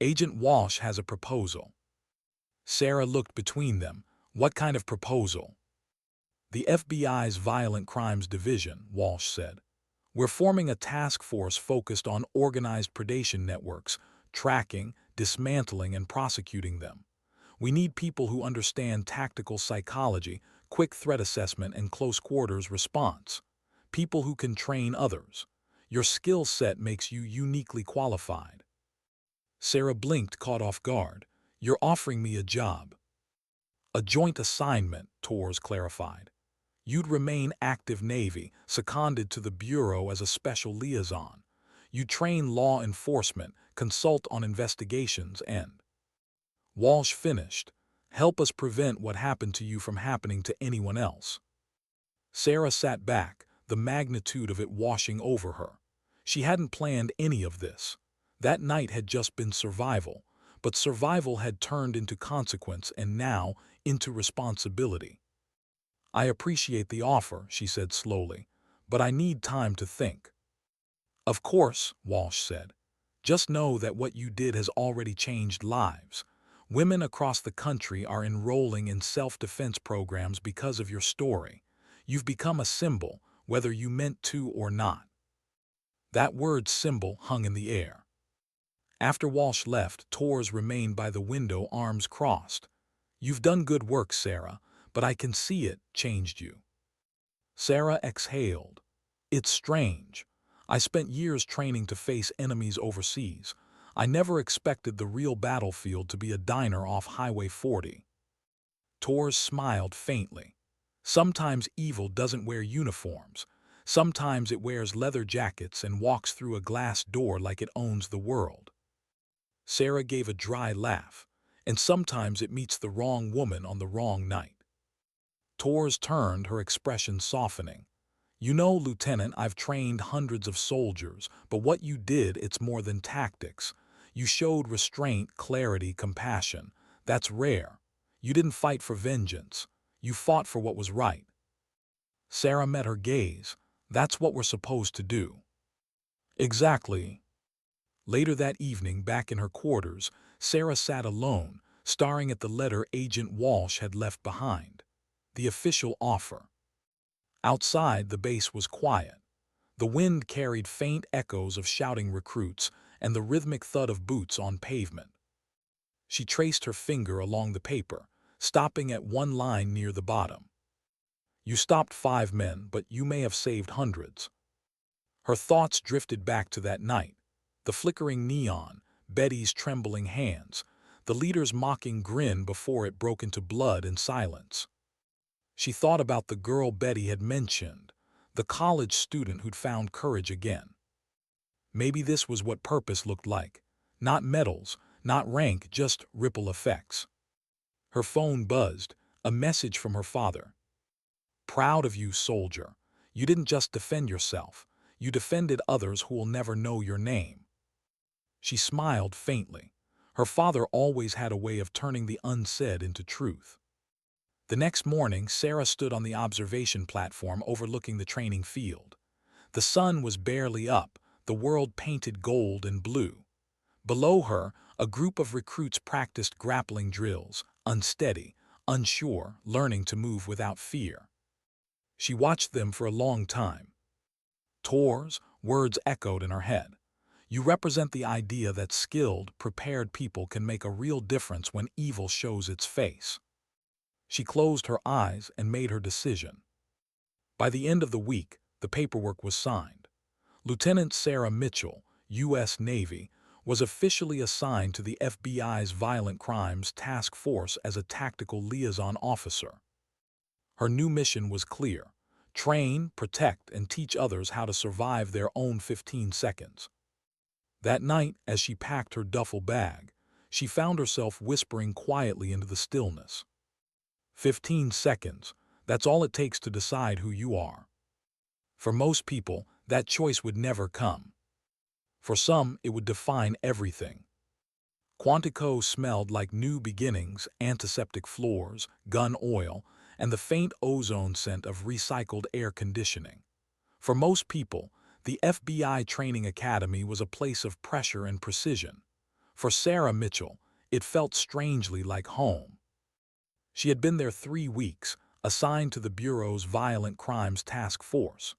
Agent Walsh has a proposal. Sarah looked between them. What kind of proposal? The FBI's Violent Crimes Division, Walsh said. We're forming a task force focused on organized predation networks, tracking, dismantling, and prosecuting them. We need people who understand tactical psychology, quick threat assessment, and close quarters response. People who can train others. Your skill set makes you uniquely qualified. Sarah blinked, caught off guard. You're offering me a job. A joint assignment, Torres clarified. You'd remain active Navy, seconded to the Bureau as a special liaison. You'd train law enforcement, consult on investigations, and Walsh finished. Help us prevent what happened to you from happening to anyone else. Sarah sat back, the magnitude of it washing over her. She hadn't planned any of this. That night had just been survival, but survival had turned into consequence and now into responsibility. I appreciate the offer, she said slowly, but I need time to think. Of course, Walsh said. Just know that what you did has already changed lives. Women across the country are enrolling in self-defense programs because of your story. You've become a symbol, whether you meant to or not. That word symbol hung in the air. After Walsh left, Torres remained by the window, arms crossed. You've done good work, Sarah, but I can see it changed you. Sarah exhaled. It's strange. I spent years training to face enemies overseas. I never expected the real battlefield to be a diner off Highway 40. Torres smiled faintly. Sometimes evil doesn't wear uniforms. Sometimes it wears leather jackets and walks through a glass door like it owns the world. Sarah gave a dry laugh. And sometimes it meets the wrong woman on the wrong night. Torres turned, her expression softening. You know, Lieutenant, I've trained hundreds of soldiers, but what you did, it's more than tactics. You showed restraint, clarity, compassion. That's rare. You didn't fight for vengeance. You fought for what was right. Sarah met her gaze. That's what we're supposed to do. Exactly. Later that evening, back in her quarters, Sarah sat alone, staring at the letter Agent Walsh had left behind. The official offer. Outside, the base was quiet. The wind carried faint echoes of shouting recruits and the rhythmic thud of boots on pavement. She traced her finger along the paper, stopping at one line near the bottom. You stopped 5 men, but you may have saved hundreds. Her thoughts drifted back to that night. The flickering neon, Betty's trembling hands, the leader's mocking grin before it broke into blood and silence. She thought about the girl Betty had mentioned, the college student who'd found courage again. Maybe this was what purpose looked like. Not medals, not rank, just ripple effects. Her phone buzzed, a message from her father. Proud of you, soldier. You didn't just defend yourself. You defended others who will never know your name. She smiled faintly. Her father always had a way of turning the unsaid into truth. The next morning, Sarah stood on the observation platform overlooking the training field. The sun was barely up, the world painted gold and blue. Below her, a group of recruits practiced grappling drills, unsteady, unsure, learning to move without fear. She watched them for a long time. Torres, words echoed in her head. You represent the idea that skilled, prepared people can make a real difference when evil shows its face. She closed her eyes and made her decision. By the end of the week, the paperwork was signed. Lieutenant Sarah Mitchell, U.S. Navy, was officially assigned to the FBI's Violent Crimes Task Force as a tactical liaison officer. Her new mission was clear: train, protect, and teach others how to survive their own 15 seconds. That night, as she packed her duffel bag, she found herself whispering quietly into the stillness. 15 seconds, that's all it takes to decide who you are. For most people, that choice would never come. For some, it would define everything. Quantico smelled like new beginnings, antiseptic floors, gun oil, and the faint ozone scent of recycled air conditioning. For most people, the FBI Training Academy was a place of pressure and precision. For Sarah Mitchell, it felt strangely like home. She had been there 3 weeks, assigned to the Bureau's Violent Crimes Task Force.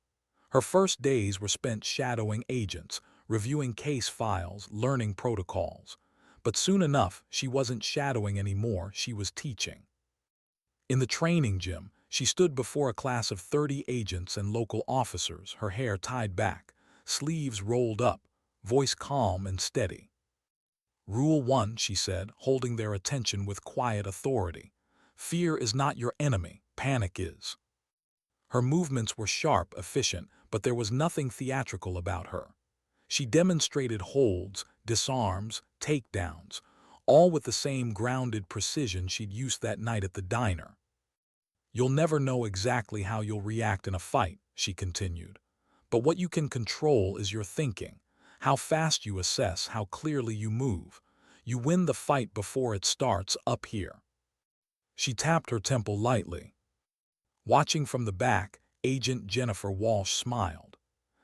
Her first days were spent shadowing agents, reviewing case files, learning protocols. But soon enough, she wasn't shadowing anymore, she was teaching. In the training gym, she stood before a class of 30 agents and local officers, her hair tied back, sleeves rolled up, voice calm and steady. Rule 1, she said, holding their attention with quiet authority. Fear is not your enemy, panic is. Her movements were sharp, efficient, but there was nothing theatrical about her. She demonstrated holds, disarms, takedowns, all with the same grounded precision she'd used that night at the diner. You'll never know exactly how you'll react in a fight, she continued. But what you can control is your thinking, how fast you assess, how clearly you move. You win the fight before it starts up here. She tapped her temple lightly. Watching from the back, Agent Jennifer Walsh smiled.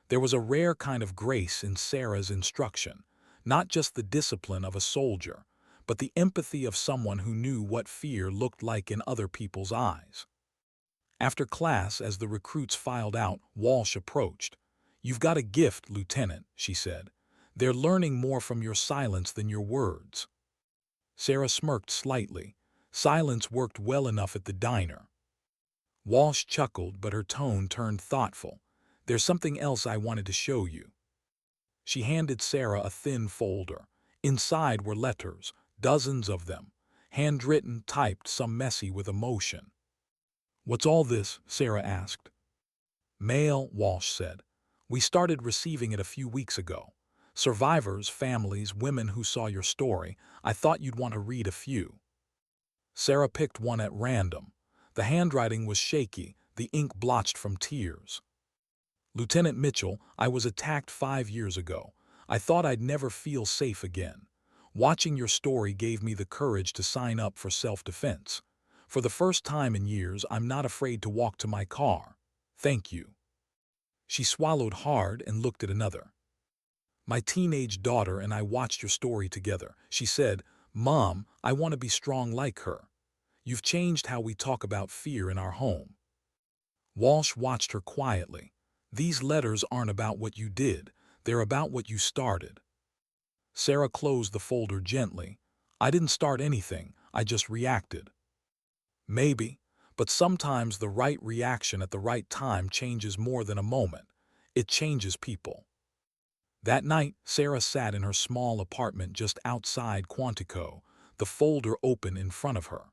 There was a rare kind of grace in Sarah's instruction, not just the discipline of a soldier, but the empathy of someone who knew what fear looked like in other people's eyes. After class, as the recruits filed out, Walsh approached. "You've got a gift, Lieutenant," she said. "They're learning more from your silence than your words." Sarah smirked slightly. Silence worked well enough at the diner. Walsh chuckled, but her tone turned thoughtful. "There's something else I wanted to show you." She handed Sarah a thin folder. Inside were letters, dozens of them, handwritten, typed, some messy with emotion. "What's all this?" Sarah asked. "Mail," Walsh said. "We started receiving it a few weeks ago. Survivors, families, women who saw your story. I thought you'd want to read a few." Sarah picked one at random. The handwriting was shaky, the ink blotched from tears. "Lieutenant Mitchell, I was attacked 5 years ago. I thought I'd never feel safe again. Watching your story gave me the courage to sign up for self-defense. For the first time in years, I'm not afraid to walk to my car. Thank you." She swallowed hard and looked at another. "My teenage daughter and I watched your story together. She said, 'Mom, I want to be strong like her.' You've changed how we talk about fear in our home." Walsh watched her quietly. "These letters aren't about what you did. They're about what you started." Sarah closed the folder gently. "I didn't start anything. I just reacted." "Maybe, but sometimes the right reaction at the right time changes more than a moment. It changes people." That night, Sarah sat in her small apartment just outside Quantico, the folder open in front of her.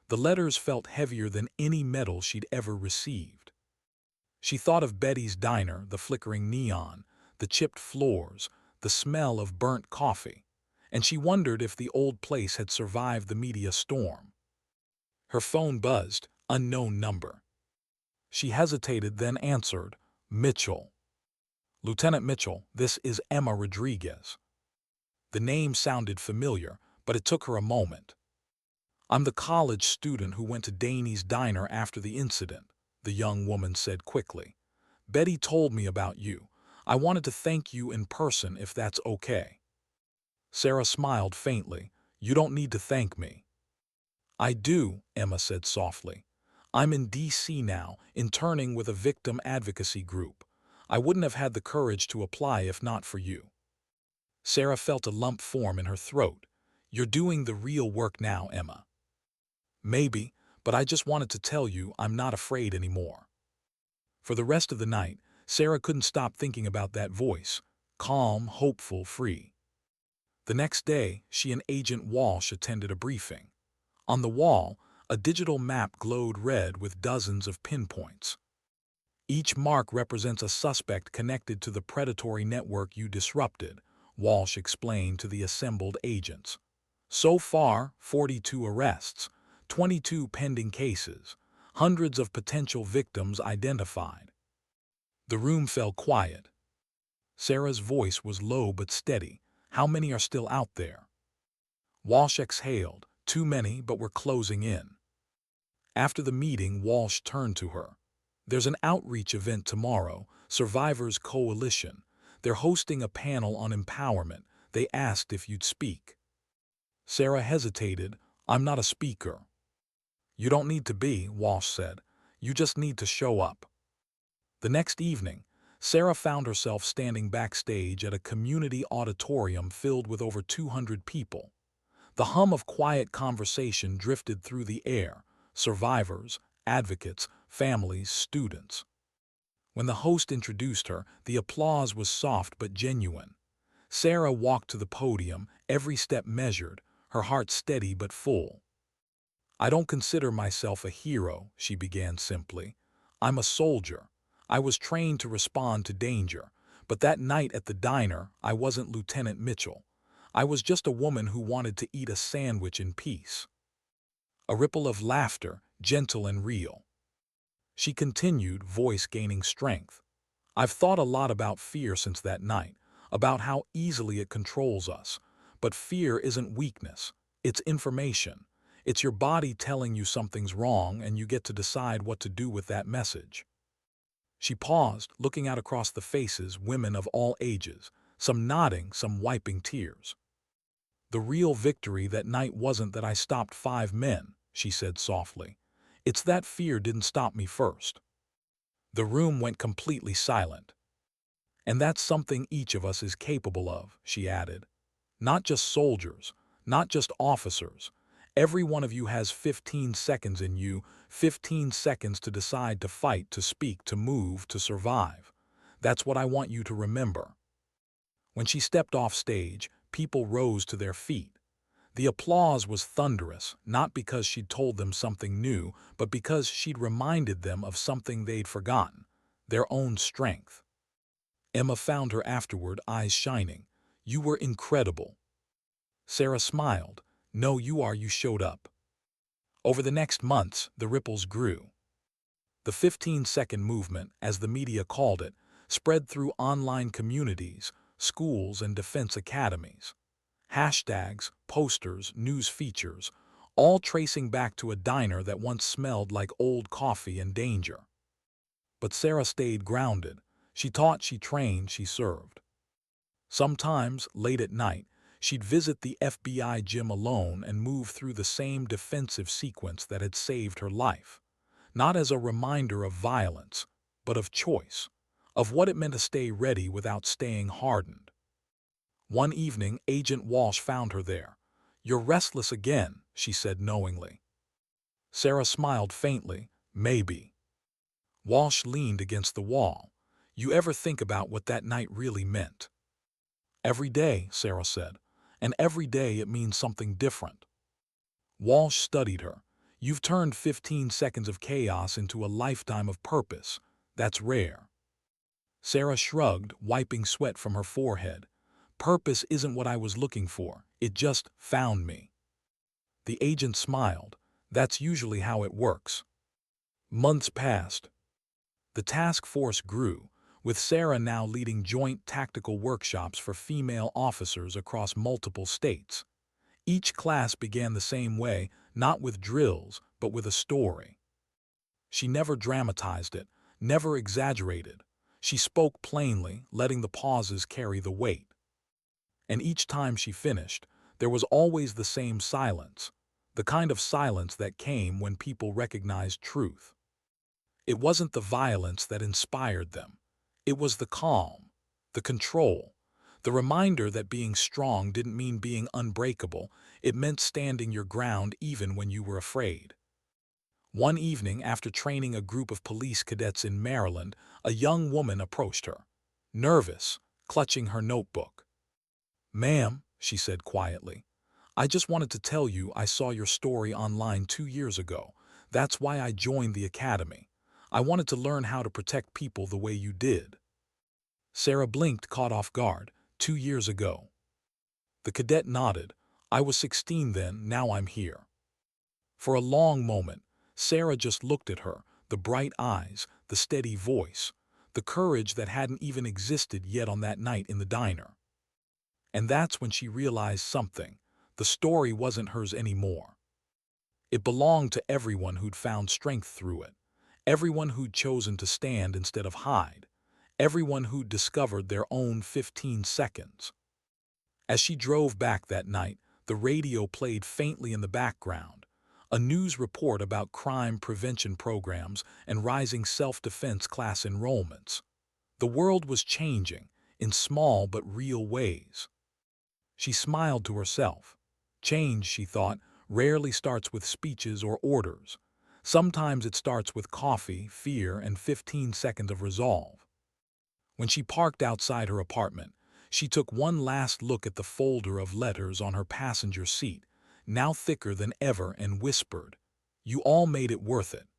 The letters felt heavier than any medal she'd ever received. She thought of Betty's diner, the flickering neon, the chipped floors, the smell of burnt coffee, and she wondered if the old place had survived the media storm. Her phone buzzed, unknown number. She hesitated, then answered, "Mitchell." "Lieutenant Mitchell, this is Emma Rodriguez." The name sounded familiar, but it took her a moment. "I'm the college student who went to Danny's diner after the incident," the young woman said quickly. "Betty told me about you. I wanted to thank you in person if that's okay." Sarah smiled faintly. "You don't need to thank me." "I do," Emma said softly. "I'm in D.C. now, interning with a victim advocacy group. I wouldn't have had the courage to apply if not for you." Sarah felt a lump form in her throat. "You're doing the real work now, Emma." "Maybe, but I just wanted to tell you I'm not afraid anymore." For the rest of the night, Sarah couldn't stop thinking about that voice, calm, hopeful, free. The next day, she and Agent Walsh attended a briefing. On the wall, a digital map glowed red with dozens of pinpoints. "Each mark represents a suspect connected to the predatory network you disrupted," Walsh explained to the assembled agents. "So far, 42 arrests, 22 pending cases, hundreds of potential victims identified." The room fell quiet. Sarah's voice was low but steady. "How many are still out there?" Walsh exhaled. "Too many, but we're closing in." After the meeting, Walsh turned to her. "There's an outreach event tomorrow, Survivors Coalition. They're hosting a panel on empowerment. They asked if you'd speak." Sarah hesitated. "I'm not a speaker." "You don't need to be," Walsh said. "You just need to show up." The next evening, Sarah found herself standing backstage at a community auditorium filled with over 200 people. The hum of quiet conversation drifted through the air: survivors, advocates, families, students. When the host introduced her, the applause was soft but genuine. Sarah walked to the podium, every step measured, her heart steady but full. "I don't consider myself a hero," she began simply. "I'm a soldier. I was trained to respond to danger, but that night at the diner, I wasn't Lieutenant Mitchell. I was just a woman who wanted to eat a sandwich in peace." A ripple of laughter, gentle and real. She continued, voice gaining strength. "I've thought a lot about fear since that night, about how easily it controls us. But fear isn't weakness. It's information. It's your body telling you something's wrong, and you get to decide what to do with that message." She paused, looking out across the faces, women of all ages, some nodding, some wiping tears. "The real victory that night wasn't that I stopped 5 men," she said softly. "It's that fear didn't stop me first." The room went completely silent. "And that's something each of us is capable of," she added. "Not just soldiers, not just officers. Every one of you has 15 seconds in you, 15 seconds to decide, to fight, to speak, to move, to survive. That's what I want you to remember." When she stepped off stage, people rose to their feet. The applause was thunderous, not because she'd told them something new, but because she'd reminded them of something they'd forgotten: their own strength. Emma found her afterward, eyes shining. "You were incredible." Sarah smiled. "No, you showed up." Over the next months, the ripples grew. The 15-second movement, as the media called it, spread through online communities, schools, and defense academies. Hashtags, posters, news features, all tracing back to a diner that once smelled like old coffee and danger. But Sarah stayed grounded. She taught, she trained, she served. Sometimes, late at night, she'd visit the FBI gym alone and move through the same defensive sequence that had saved her life. Not as a reminder of violence, but of choice, of what it meant to stay ready without staying hardened. One evening, Agent Walsh found her there. "You're restless again," she said knowingly. Sarah smiled faintly. "Maybe." Walsh leaned against the wall. "You ever think about what that night really meant?" "Every day," Sarah said. "And every day it means something different." Walsh studied her. "You've turned 15 seconds of chaos into a lifetime of purpose. That's rare." Sarah shrugged, wiping sweat from her forehead. "Purpose isn't what I was looking for. It just found me." The agent smiled. "That's usually how it works." Months passed. The task force grew, with Sarah now leading joint tactical workshops for female officers across multiple states. Each class began the same way, not with drills, but with a story. She never dramatized it, never exaggerated. She spoke plainly, letting the pauses carry the weight. And each time she finished, there was always the same silence, the kind of silence that came when people recognized truth. It wasn't the violence that inspired them. It was the calm, the control, the reminder that being strong didn't mean being unbreakable. It meant standing your ground even when you were afraid. One evening, after training a group of police cadets in Maryland, a young woman approached her, nervous, clutching her notebook. "Ma'am," she said quietly, "I just wanted to tell you I saw your story online 2 years ago. That's why I joined the academy. I wanted to learn how to protect people the way you did." Sarah blinked, caught off guard. 2 years ago. The cadet nodded. "I was 16 then, now I'm here." For a long moment, Sarah just looked at her, the bright eyes, the steady voice, the courage that hadn't even existed yet on that night in the diner. And that's when she realized something. The story wasn't hers anymore. It belonged to everyone who'd found strength through it, everyone who'd chosen to stand instead of hide, everyone who'd discovered their own 15 seconds. As she drove back that night, the radio played faintly in the background, a news report about crime prevention programs and rising self-defense class enrollments. The world was changing, in small but real ways. She smiled to herself. Change, she thought, rarely starts with speeches or orders. Sometimes it starts with coffee, fear, and 15 seconds of resolve. When she parked outside her apartment, she took one last look at the folder of letters on her passenger seat, now thicker than ever, and whispered, "You all made it worth it."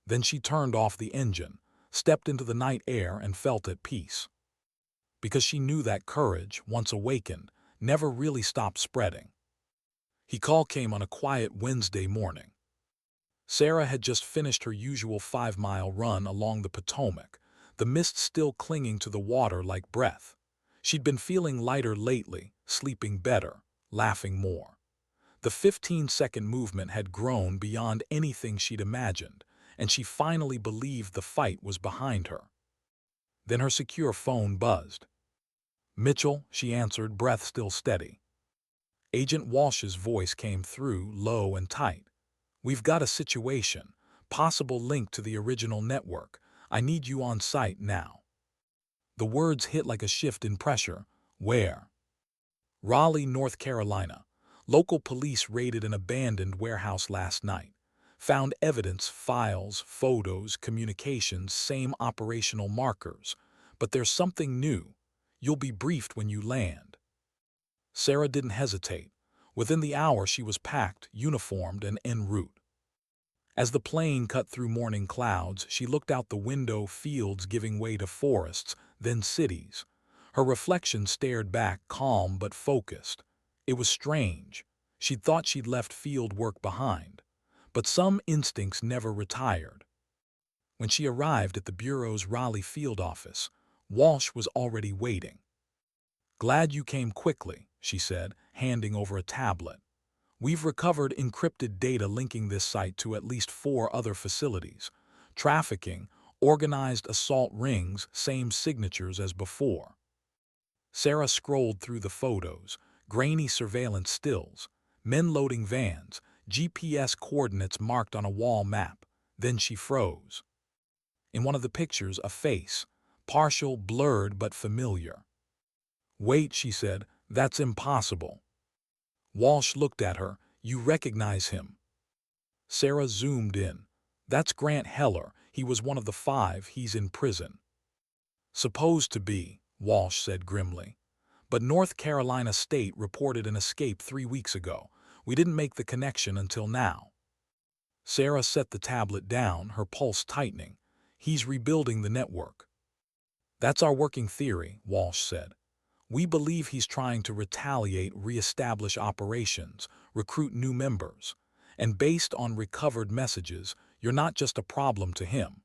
Then she turned off the engine, stepped into the night air, and felt at peace. Because she knew that courage, once awakened, never really stopped spreading. The call came on a quiet Wednesday morning. Sarah had just finished her usual 5-mile run along the Potomac, the mist still clinging to the water like breath. She'd been feeling lighter lately, sleeping better, laughing more. The 15-second movement had grown beyond anything she'd imagined, and she finally believed the fight was behind her. Then her secure phone buzzed. "Mitchell," she answered, breath still steady. Agent Walsh's voice came through, low and tight. "We've got a situation, possible link to the original network. I need you on site now." The words hit like a shift in pressure. "Where?" "Raleigh, North Carolina. Local police raided an abandoned warehouse last night. Found evidence, files, photos, communications, same operational markers. But there's something new. You'll be briefed when you land." Sarah didn't hesitate. Within the hour she was packed, uniformed, and en route. As the plane cut through morning clouds, she looked out the window, fields giving way to forests, then cities. Her reflection stared back, calm but focused. It was strange. She'd thought she'd left field work behind. But some instincts never retired. When she arrived at the Bureau's Raleigh field office, Walsh was already waiting. "Glad you came quickly," she said, handing over a tablet. "We've recovered encrypted data linking this site to at least 4 other facilities. Trafficking, organized assault rings, same signatures as before." Sarah scrolled through the photos, grainy surveillance stills, men loading vans, GPS coordinates marked on a wall map. Then she froze. In one of the pictures, a face, partial, blurred but familiar. "Wait," she said, "that's impossible." Walsh looked at her. "You recognize him?" Sarah zoomed in. "That's Grant Heller. He was one of the 5. He's in prison." "Supposed to be," Walsh said grimly. "But North Carolina State reported an escape 3 weeks ago. We didn't make the connection until now." Sarah set the tablet down, her pulse tightening. "He's rebuilding the network." "That's our working theory," Walsh said. "We believe he's trying to retaliate, re-establish operations, recruit new members. And based on recovered messages, you're not just a problem to him."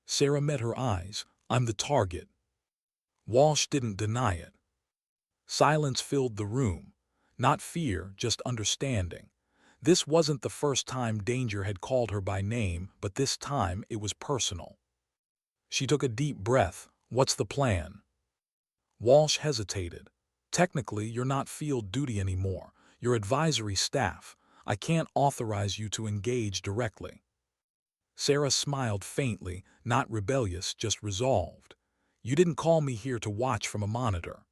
Sarah met her eyes. "I'm the target." Walsh didn't deny it. Silence filled the room. Not fear, just understanding. This wasn't the first time danger had called her by name, but this time it was personal. She took a deep breath. "What's the plan?" Walsh hesitated. "Technically, you're not field duty anymore. You're advisory staff. I can't authorize you to engage directly." Sarah smiled faintly, not rebellious, just resolved. "You didn't call me here to watch from a monitor."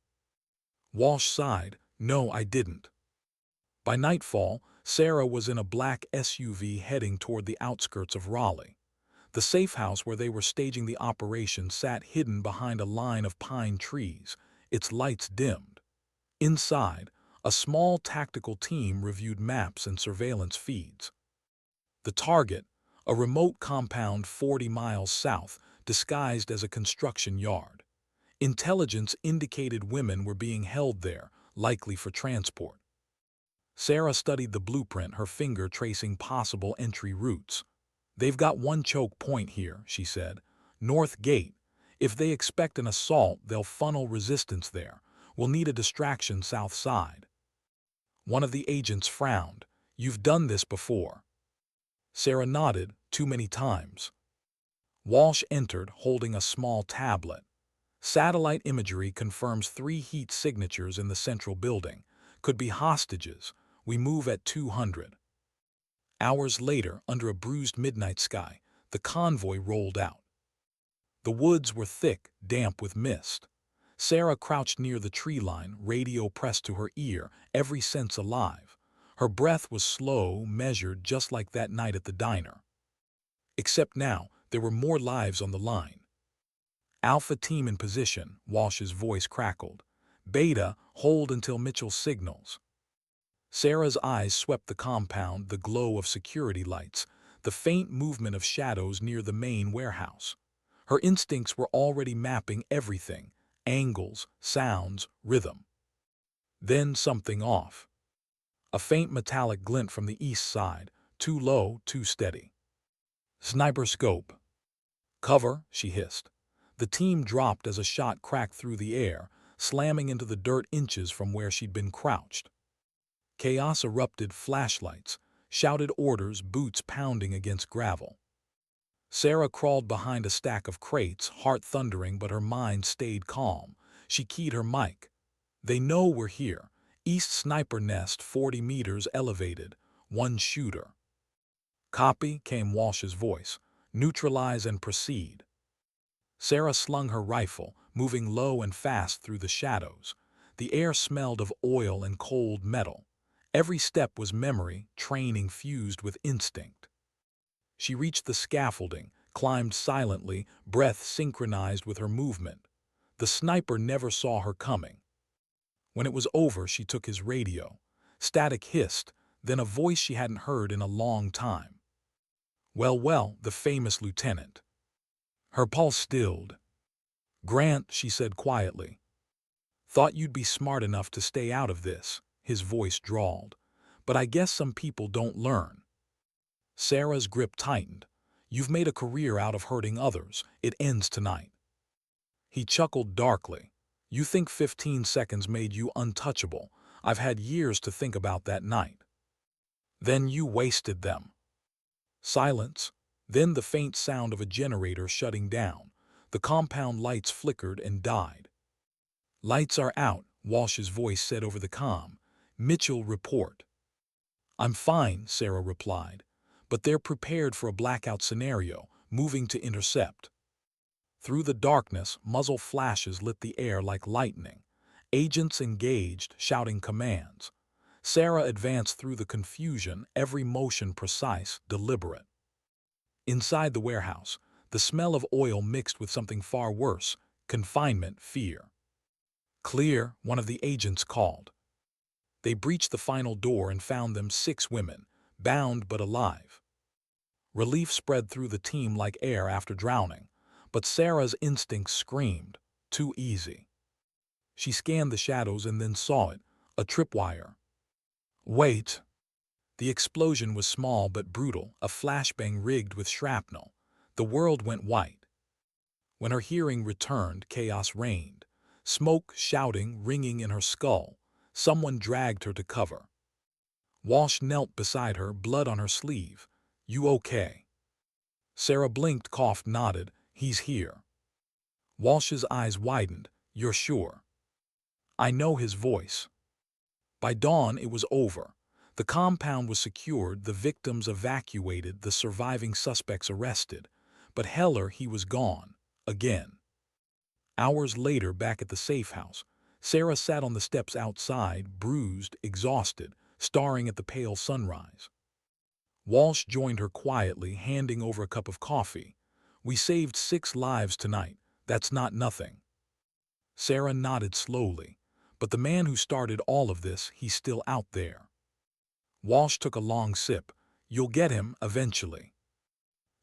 Walsh sighed. "No, I didn't." By nightfall, Sarah was in a black SUV heading toward the outskirts of Raleigh. The safe house where they were staging the operation sat hidden behind a line of pine trees, its lights dimmed. Inside, a small tactical team reviewed maps and surveillance feeds. The target, a remote compound 40 miles south, disguised as a construction yard. Intelligence indicated women were being held there, likely for transport. Sarah studied the blueprint, her finger tracing possible entry routes. "They've got one choke point here," she said. "North Gate. If they expect an assault, they'll funnel resistance there. We'll need a distraction south side." One of the agents frowned. "You've done this before." Sarah nodded. "Too many times." Walsh entered, holding a small tablet. "Satellite imagery confirms 3 heat signatures in the central building. Could be hostages. We move at 200. Hours later, under a bruised midnight sky, the convoy rolled out. The woods were thick, damp with mist. Sarah crouched near the tree line, radio pressed to her ear, every sense alive. Her breath was slow, measured, just like that night at the diner. Except now, there were more lives on the line. "Alpha team in position," Walsh's voice crackled. "Beta, hold until Mitchell signals." Sarah's eyes swept the compound, the glow of security lights, the faint movement of shadows near the main warehouse. Her instincts were already mapping everything: angles, sounds, rhythm. Then something off. A faint metallic glint from the east side, too low, too steady. "Sniper scope." "Cover," she hissed. The team dropped as a shot cracked through the air, slamming into the dirt inches from where she'd been crouched. Chaos erupted, flashlights, shouted orders, boots pounding against gravel. Sarah crawled behind a stack of crates, heart thundering, but her mind stayed calm. She keyed her mic. "They know we're here. East sniper nest, 40 meters elevated. 1 shooter." "Copy," came Walsh's voice. "Neutralize and proceed." Sarah slung her rifle, moving low and fast through the shadows. The air smelled of oil and cold metal. Every step was memory, training fused with instinct. She reached the scaffolding, climbed silently, breath synchronized with her movement. The sniper never saw her coming. When it was over, she took his radio. Static hissed, then a voice she hadn't heard in a long time. "Well, well," the famous lieutenant. Her pulse stilled. "Grant," she said quietly. "Thought you'd be smart enough to stay out of this," his voice drawled. "But I guess some people don't learn." Sarah's grip tightened. "You've made a career out of hurting others. It ends tonight." He chuckled darkly. "You think 15 seconds made you untouchable. I've had years to think about that night." "Then you wasted them." Silence. Then the faint sound of a generator shutting down. The compound lights flickered and died. "Lights are out," Walsh's voice said over the comm. "Mitchell, report." "I'm fine," Sarah replied. "But they're prepared for a blackout scenario, moving to intercept." Through the darkness, muzzle flashes lit the air like lightning. Agents engaged, shouting commands. Sarah advanced through the confusion, every motion precise, deliberate. Inside the warehouse, the smell of oil mixed with something far worse: confinement, fear. "Clear," one of the agents called. They breached the final door and found them 6 women, bound but alive. Relief spread through the team like air after drowning, but Sarah's instincts screamed, "Too easy." She scanned the shadows and then saw it, a tripwire. "Wait." The explosion was small but brutal, a flashbang rigged with shrapnel. The world went white. When her hearing returned, chaos reigned. Smoke, shouting, ringing in her skull. Someone dragged her to cover. Walsh knelt beside her, blood on her sleeve. "You okay?" Sarah blinked, coughed, nodded. "He's here." Walsh's eyes widened. "You're sure?" "I know his voice." By dawn, it was over. The compound was secured, the victims evacuated, the surviving suspects arrested. But Heller, he was gone. Again. Hours later, back at the safe house, Sarah sat on the steps outside, bruised, exhausted, staring at the pale sunrise. Walsh joined her quietly, handing over a cup of coffee. "We saved 6 lives tonight. That's not nothing." Sarah nodded slowly. "But the man who started all of this, he's still out there." Walsh took a long sip. "You'll get him eventually."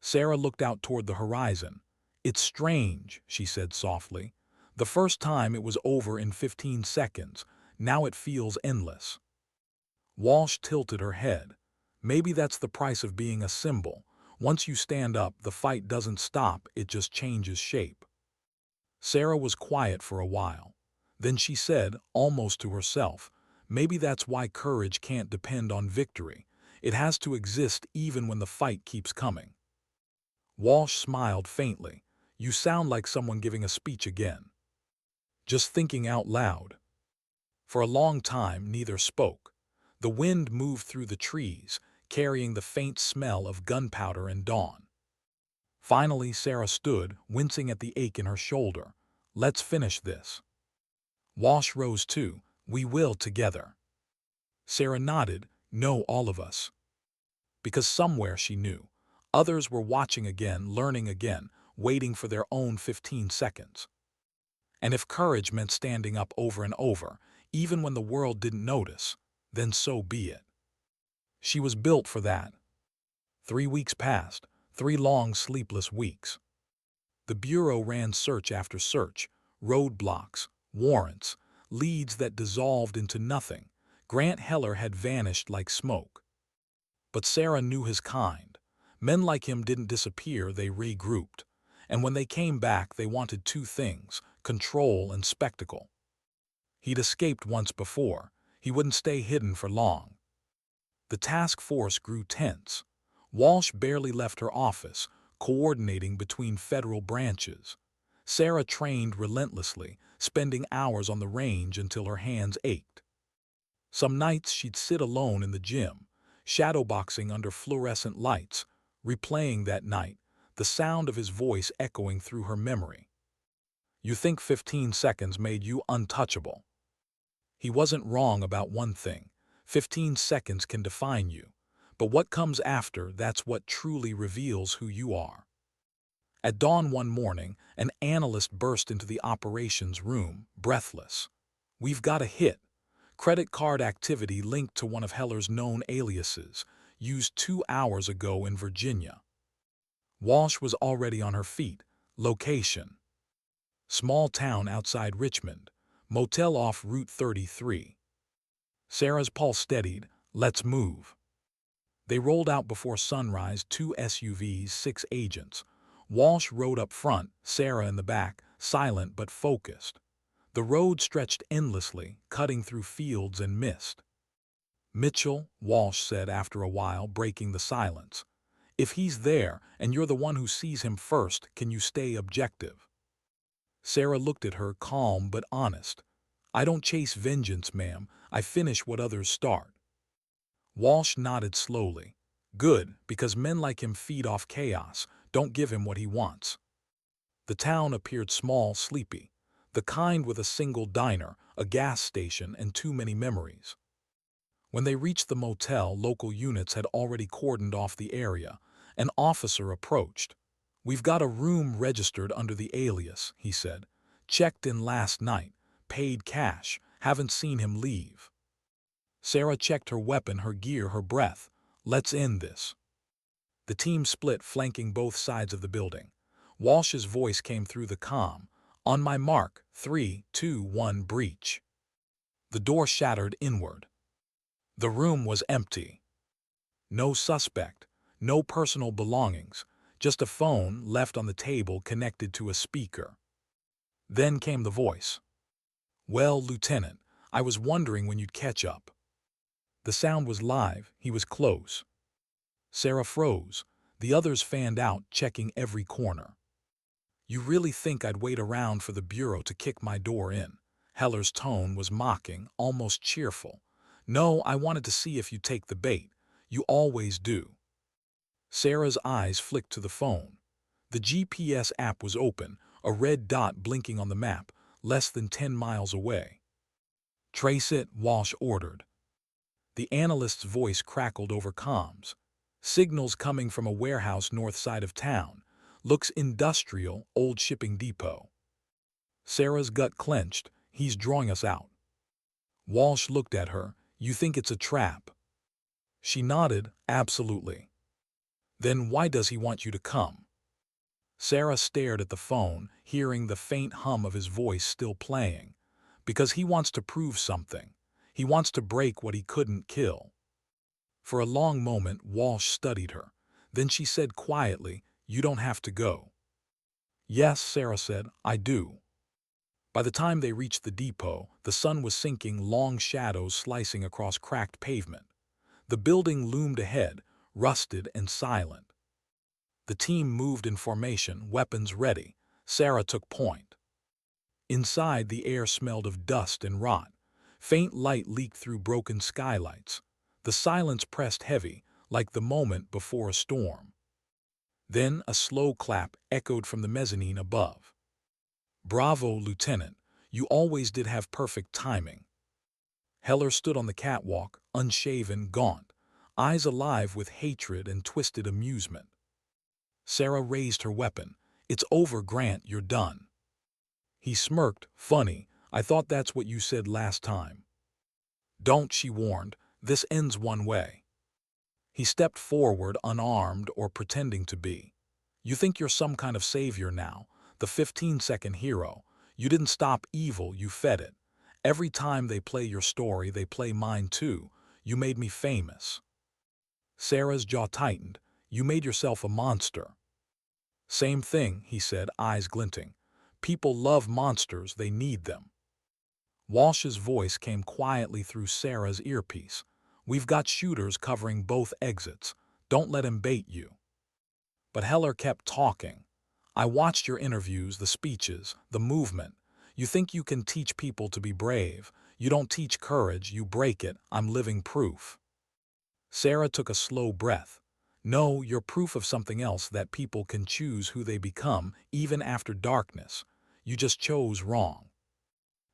Sarah looked out toward the horizon. "It's strange," she said softly. "The first time it was over in 15 seconds. Now it feels endless." Walsh tilted her head. "Maybe that's the price of being a symbol. Once you stand up, the fight doesn't stop, it just changes shape." Sarah was quiet for a while. Then she said, almost to herself, "Maybe that's why courage can't depend on victory. It has to exist even when the fight keeps coming." Walsh smiled faintly. "You sound like someone giving a speech again." "Just thinking out loud." For a long time, neither spoke. The wind moved through the trees, carrying the faint smell of gunpowder and dawn. Finally, Sarah stood, wincing at the ache in her shoulder. "Let's finish this." Walsh rose too. "We will together." Sarah nodded. "No, all of us." Because somewhere, she knew, others were watching again, learning again, waiting for their own 15 seconds. And if courage meant standing up over and over, even when the world didn't notice, then so be it. She was built for that. 3 weeks passed, 3 long sleepless weeks. The Bureau ran search after search, roadblocks, warrants, leads that dissolved into nothing. Grant Heller had vanished like smoke. But Sarah knew his kind. Men like him didn't disappear, they regrouped. And when they came back, they wanted 2 things: control and spectacle. He'd escaped once before. He wouldn't stay hidden for long. The task force grew tense. Walsh barely left her office, coordinating between federal branches. Sarah trained relentlessly, spending hours on the range until her hands ached. Some nights she'd sit alone in the gym, shadowboxing under fluorescent lights, replaying that night, the sound of his voice echoing through her memory. "You think 15 seconds made you untouchable." He wasn't wrong about one thing. 15 seconds can define you. But what comes after, that's what truly reveals who you are. At dawn one morning, an analyst burst into the operations room, breathless. "We've got a hit. Credit card activity linked to one of Heller's known aliases, used 2 hours ago in Virginia." Walsh was already on her feet. Location: small town outside Richmond, motel off Route 33. Sarah's pulse steadied. "Let's move." They rolled out before sunrise, 2 SUVs, 6 agents. Walsh rode up front, Sarah in the back, silent but focused. The road stretched endlessly, cutting through fields and mist. "Mitchell," Walsh said after a while, breaking the silence. "If he's there, and you're the one who sees him first, can you stay objective?" Sarah looked at her, calm but honest. "I don't chase vengeance, ma'am. I finish what others start." Walsh nodded slowly. "Good, because men like him feed off chaos, don't give him what he wants." The town appeared small, sleepy. The kind with a single diner, a gas station, and too many memories. When they reached the motel, local units had already cordoned off the area. An officer approached. "We've got a room registered under the alias," he said. "Checked in last night. Paid cash. Haven't seen him leave." Sarah checked her weapon, her gear, her breath. "Let's end this." The team split, flanking both sides of the building. Walsh's voice came through the comm. "On my mark, 3, 2, 1, breach." The door shattered inward. The room was empty. No suspect, no personal belongings, just a phone left on the table connected to a speaker. Then came the voice. "Well, Lieutenant, I was wondering when you'd catch up." The sound was live, he was close. Sarah froze. The others fanned out, checking every corner. "You really think I'd wait around for the Bureau to kick my door in?" Heller's tone was mocking, almost cheerful. "No, I wanted to see if you'd take the bait. You always do." Sarah's eyes flicked to the phone. The GPS app was open, a red dot blinking on the map, less than 10 miles away. "Trace it," Walsh ordered. The analyst's voice crackled over comms. Signals coming from a warehouse north side of town. Looks industrial, old shipping depot. Sarah's gut clenched. He's drawing us out. Walsh looked at her. You think it's a trap? She nodded. Absolutely. Then why does he want you to come? Sarah stared at the phone, hearing the faint hum of his voice still playing. Because he wants to prove something. He wants to break what he couldn't kill. For a long moment, Walsh studied her. Then she said quietly, "You don't have to go." "Yes," Sarah said, "I do." By the time they reached the depot, the sun was sinking, long shadows slicing across cracked pavement. The building loomed ahead, rusted and silent. The team moved in formation, weapons ready. Sarah took point. Inside, the air smelled of dust and rot. Faint light leaked through broken skylights. The silence pressed heavy, like the moment before a storm. Then a slow clap echoed from the mezzanine above. "Bravo, Lieutenant. You always did have perfect timing." Heller stood on the catwalk, unshaven, gaunt, eyes alive with hatred and twisted amusement. Sarah raised her weapon. "It's over, Grant, you're done." He smirked. "Funny, I thought that's what you said last time." "Don't," she warned. "This ends one way." He stepped forward, unarmed or pretending to be. "You think you're some kind of savior now, the 15-second hero. You didn't stop evil, you fed it. Every time they play your story, they play mine too. You made me famous." Sarah's jaw tightened. "You made yourself a monster." "Same thing," he said, eyes glinting. "People love monsters, they need them." Walsh's voice came quietly through Sarah's earpiece. "We've got shooters covering both exits. Don't let him bait you." But Heller kept talking. "I watched your interviews, the speeches, the movement. You think you can teach people to be brave. You don't teach courage, you break it. I'm living proof." Sarah took a slow breath. "No, you're proof of something else, that people can choose who they become, even after darkness. You just chose wrong."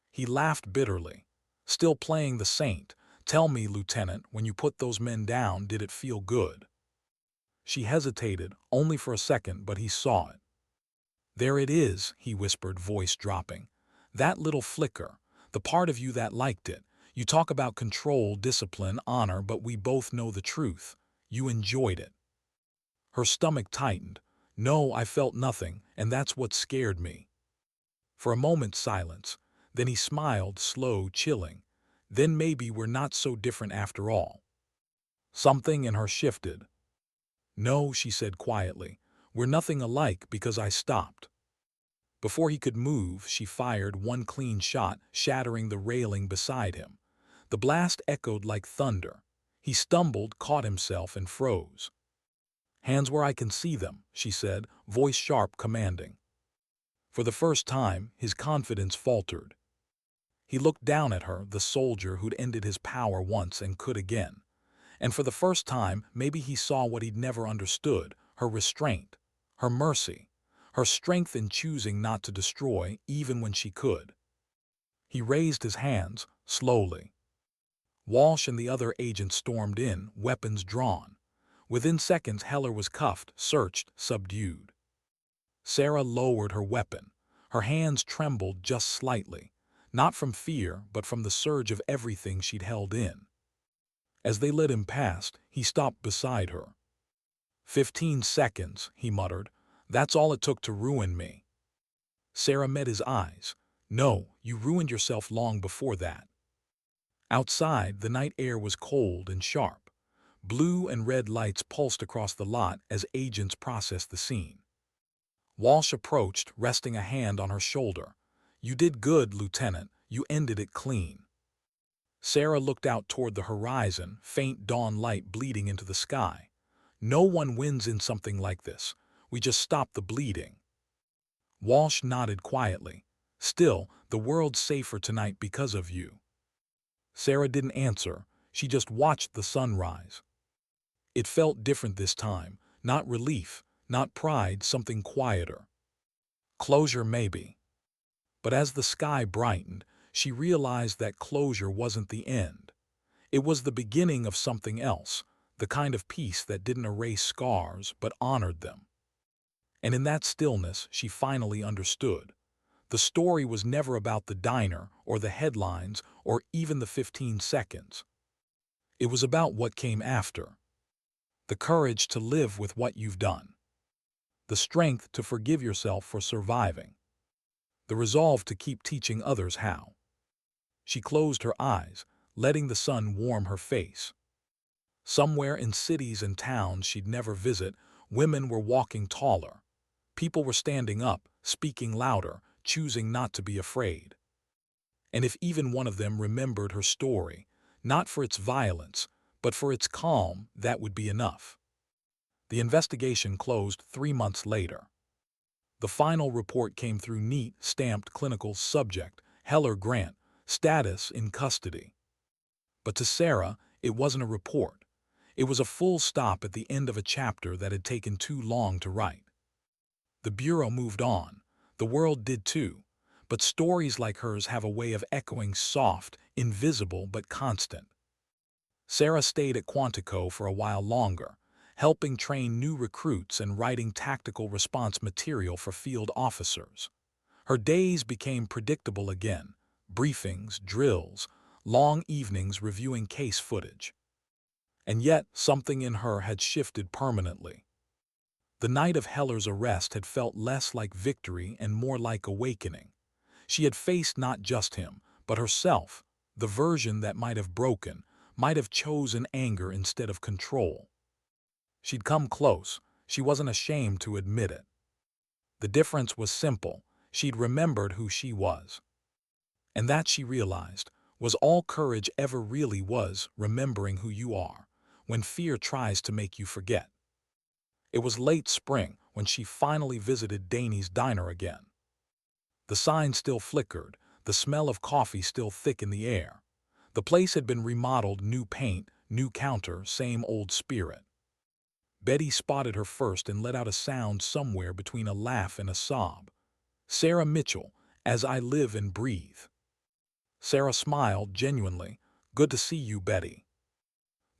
He laughed bitterly. "Still playing the saint. Tell me, Lieutenant, when you put those men down, did it feel good?" She hesitated, only for a second, but he saw it. "There it is," he whispered, voice dropping. "That little flicker, the part of you that liked it. You talk about control, discipline, honor, but we both know the truth. You enjoyed it." Her stomach tightened. "No, I felt nothing, and that's what scared me." For a moment, silence. Then he smiled, slow, chilling. "Then maybe we're not so different after all." Something in her shifted. "No," she said quietly. "We're nothing alike because I stopped." Before he could move, she fired one clean shot, shattering the railing beside him. The blast echoed like thunder. He stumbled, caught himself, and froze. "Hands where I can see them," she said, voice sharp, commanding. For the first time, his confidence faltered. He looked down at her, the soldier who'd ended his power once and could again. And for the first time, maybe he saw what he'd never understood, her restraint, her mercy, her strength in choosing not to destroy even when she could. He raised his hands, slowly. Walsh and the other agents stormed in, weapons drawn. Within seconds, Heller was cuffed, searched, subdued. Sarah lowered her weapon. Her hands trembled just slightly, not from fear, but from the surge of everything she'd held in. As they led him past, he stopped beside her. 15 seconds, he muttered. "That's all it took to ruin me." Sarah met his eyes. "No, you ruined yourself long before that." Outside, the night air was cold and sharp. Blue and red lights pulsed across the lot as agents processed the scene. Walsh approached, resting a hand on her shoulder. "You did good, Lieutenant. You ended it clean." Sarah looked out toward the horizon, faint dawn light bleeding into the sky. "No one wins in something like this. We just stop the bleeding." Walsh nodded quietly. "Still, the world's safer tonight because of you." Sarah didn't answer. She just watched the sun rise. It felt different this time. Not relief, not pride, something quieter. Closure, maybe. But as the sky brightened, she realized that closure wasn't the end. It was the beginning of something else, the kind of peace that didn't erase scars but honored them. And in that stillness, she finally understood. The story was never about the diner or the headlines or even the 15 seconds. It was about what came after. The courage to live with what you've done. The strength to forgive yourself for surviving. The resolve to keep teaching others how. She closed her eyes, letting the sun warm her face. Somewhere in cities and towns she'd never visit, women were walking taller. People were standing up, speaking louder, choosing not to be afraid. And if even one of them remembered her story, not for its violence, but for its calm, that would be enough. The investigation closed 3 months later. The final report came through neat, stamped clinical subject, Heller Grant, status in custody. But to Sarah, it wasn't a report. It was a full stop at the end of a chapter that had taken too long to write. The Bureau moved on. The world did too. But stories like hers have a way of echoing soft, invisible, but constant. Sarah stayed at Quantico for a while longer, helping train new recruits and writing tactical response material for field officers. Her days became predictable again: briefings, drills, long evenings reviewing case footage. And yet, something in her had shifted permanently. The night of Heller's arrest had felt less like victory and more like awakening. She had faced not just him, but herself, the version that might have broken, might have chosen anger instead of control. She'd come close. She wasn't ashamed to admit it. The difference was simple. She'd remembered who she was. And that, she realized, was all courage ever really was: remembering who you are, when fear tries to make you forget. It was late spring when she finally visited Danny's diner again. The sign still flickered, the smell of coffee still thick in the air. The place had been remodeled: new paint, new counter, same old spirit. Betty spotted her first and let out a sound somewhere between a laugh and a sob. "Sarah Mitchell, as I live and breathe." Sarah smiled genuinely. "Good to see you, Betty."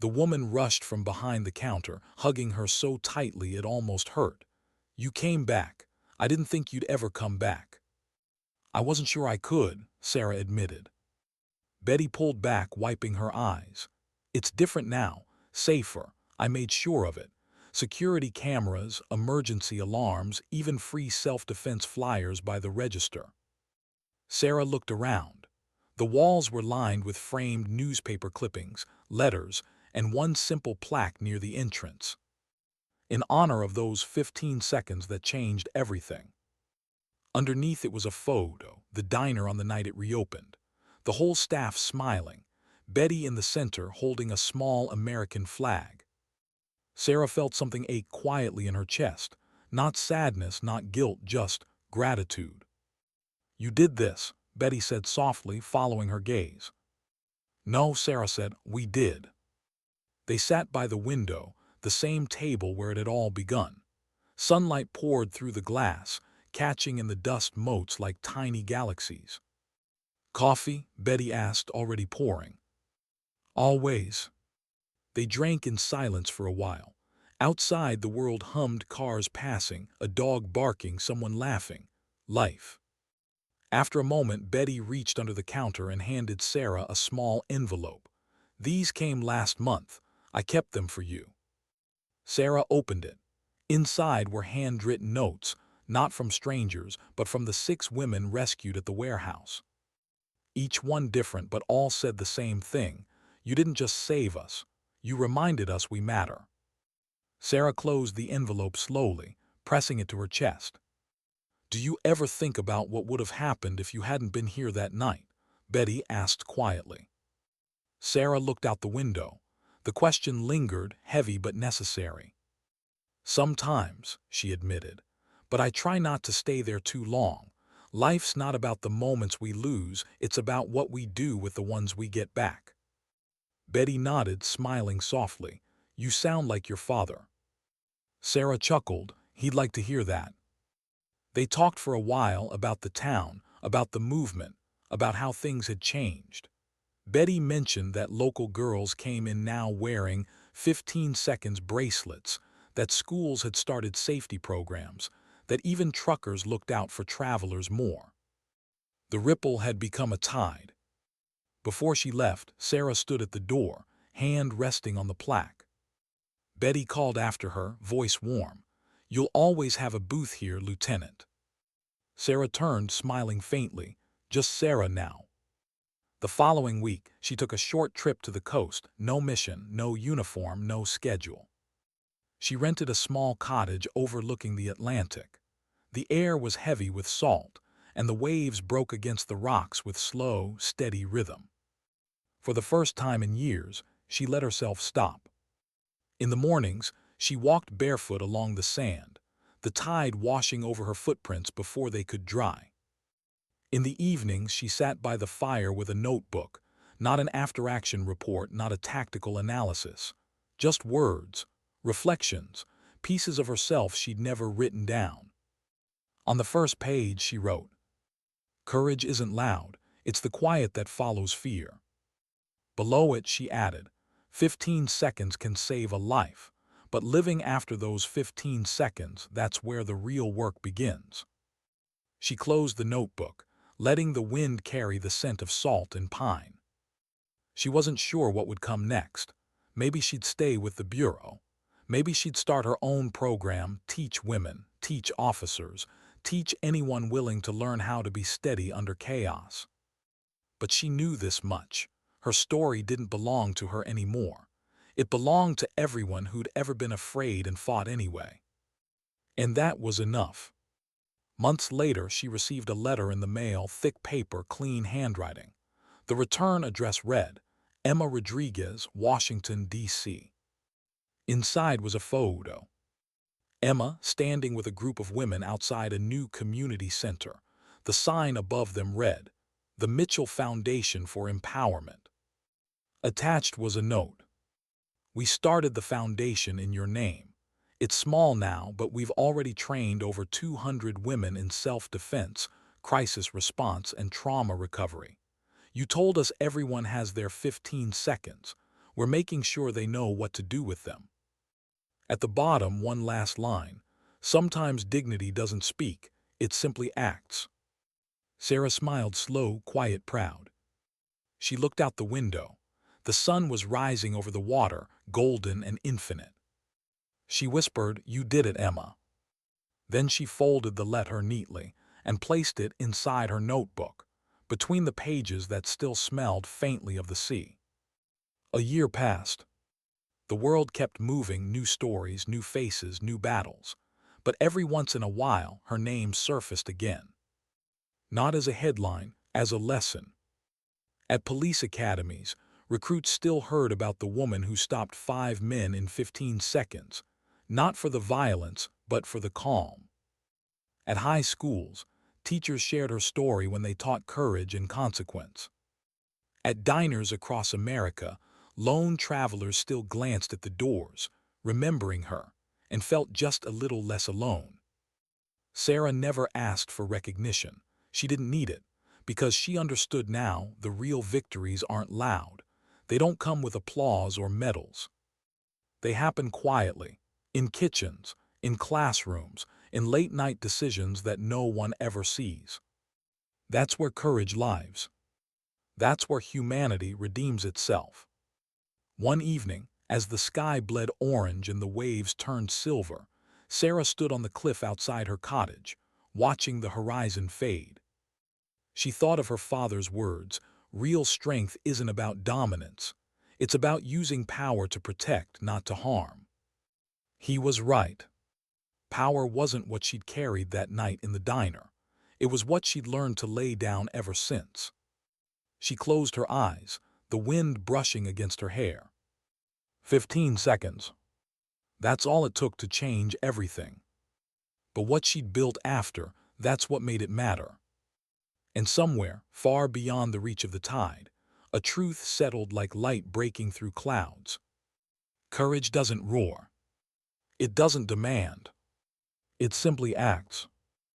The woman rushed from behind the counter, hugging her so tightly it almost hurt. "You came back. I didn't think you'd ever come back." "I wasn't sure I could," Sarah admitted. Betty pulled back, wiping her eyes. "It's different now, safer. I made sure of it. Security cameras, emergency alarms, even free self-defense flyers by the register." Sarah looked around. The walls were lined with framed newspaper clippings, letters, and one simple plaque near the entrance. In honor of those 15 seconds that changed everything. Underneath it was a photo, the diner on the night it reopened. The whole staff smiling, Betty in the center holding a small American flag. Sarah felt something ache quietly in her chest. Not sadness, not guilt, just gratitude. "You did this," Betty said softly, following her gaze. "No," Sarah said, "we did." They sat by the window, the same table where it had all begun. Sunlight poured through the glass, catching in the dust motes like tiny galaxies. "Coffee?" Betty asked, already pouring. "Always." They drank in silence for a while. Outside, the world hummed: cars passing, a dog barking, someone laughing. Life. After a moment, Betty reached under the counter and handed Sarah a small envelope. "These came last month. I kept them for you." Sarah opened it. Inside were handwritten notes, not from strangers, but from the 6 women rescued at the warehouse. Each one different, but all said the same thing: "You didn't just save us. You reminded us we matter." Sarah closed the envelope slowly, pressing it to her chest. "Do you ever think about what would have happened if you hadn't been here that night?" Betty asked quietly. Sarah looked out the window. The question lingered, heavy but necessary. "Sometimes," she admitted, "but I try not to stay there too long. Life's not about the moments we lose, it's about what we do with the ones we get back." Betty nodded, smiling softly. "You sound like your father." Sarah chuckled. "He'd like to hear that." They talked for a while about the town, about the movement, about how things had changed. Betty mentioned that local girls came in now wearing 15 seconds bracelets, that schools had started safety programs, that even truckers looked out for travelers more. The ripple had become a tide. Before she left, Sarah stood at the door, hand resting on the plaque. Betty called after her, voice warm. "You'll always have a booth here, Lieutenant." Sarah turned, smiling faintly. Just Sarah now. The following week, she took a short trip to the coast, no mission, no uniform, no schedule. She rented a small cottage overlooking the Atlantic. The air was heavy with salt, and the waves broke against the rocks with slow, steady rhythm. For the first time in years, she let herself stop. In the mornings, she walked barefoot along the sand, the tide washing over her footprints before they could dry. In the evenings, she sat by the fire with a notebook, not an after-action report, not a tactical analysis, just words, reflections, pieces of herself she'd never written down. On the first page, she wrote, "Courage isn't loud, it's the quiet that follows fear." Below it, she added, 15 seconds can save a life, but living after those 15 seconds, that's where the real work begins. She closed the notebook, letting the wind carry the scent of salt and pine. She wasn't sure what would come next. Maybe she'd stay with the Bureau. Maybe she'd start her own program, teach women, teach officers, teach anyone willing to learn how to be steady under chaos. But she knew this much. Her story didn't belong to her anymore. It belonged to everyone who'd ever been afraid and fought anyway. And that was enough. Months later, she received a letter in the mail, thick paper, clean handwriting. The return address read, Emma Rodriguez, Washington, D.C. Inside was a photo. Emma standing with a group of women outside a new community center. The sign above them read, "The Mitchell Foundation for Empowerment." Attached was a note. "We started the foundation in your name. It's small now, but we've already trained over 200 women in self-defense, crisis response, and trauma recovery. You told us everyone has their 15 seconds. We're making sure they know what to do with them." At the bottom, one last line. "Sometimes dignity doesn't speak, it simply acts." Sarah smiled, slow, quiet, proud. She looked out the window. The sun was rising over the water, golden and infinite. She whispered, "You did it, Emma." Then she folded the letter neatly and placed it inside her notebook, between the pages that still smelled faintly of the sea. A year passed. The world kept moving, new stories, new faces, new battles. But every once in a while, her name surfaced again. Not as a headline, as a lesson. At police academies, recruits still heard about the woman who stopped 5 men in 15 seconds, not for the violence, but for the calm. At high schools, teachers shared her story when they taught courage and consequence. At diners across America, lone travelers still glanced at the doors, remembering her, and felt just a little less alone. Sarah never asked for recognition. She didn't need it, because she understood now the real victories aren't loud. They don't come with applause or medals. They happen quietly, in kitchens, in classrooms, in late-night decisions that no one ever sees. That's where courage lives. That's where humanity redeems itself. One evening, as the sky bled orange and the waves turned silver, Sarah stood on the cliff outside her cottage, watching the horizon fade. She thought of her father's words, "Real strength isn't about dominance. It's about using power to protect, not to harm." He was right. Power wasn't what she'd carried that night in the diner. It was what she'd learned to lay down ever since. She closed her eyes, the wind brushing against her hair. 15 seconds. That's all it took to change everything. But what she'd built after, that's what made it matter. And somewhere, far beyond the reach of the tide, a truth settled like light breaking through clouds. Courage doesn't roar. It doesn't demand. It simply acts.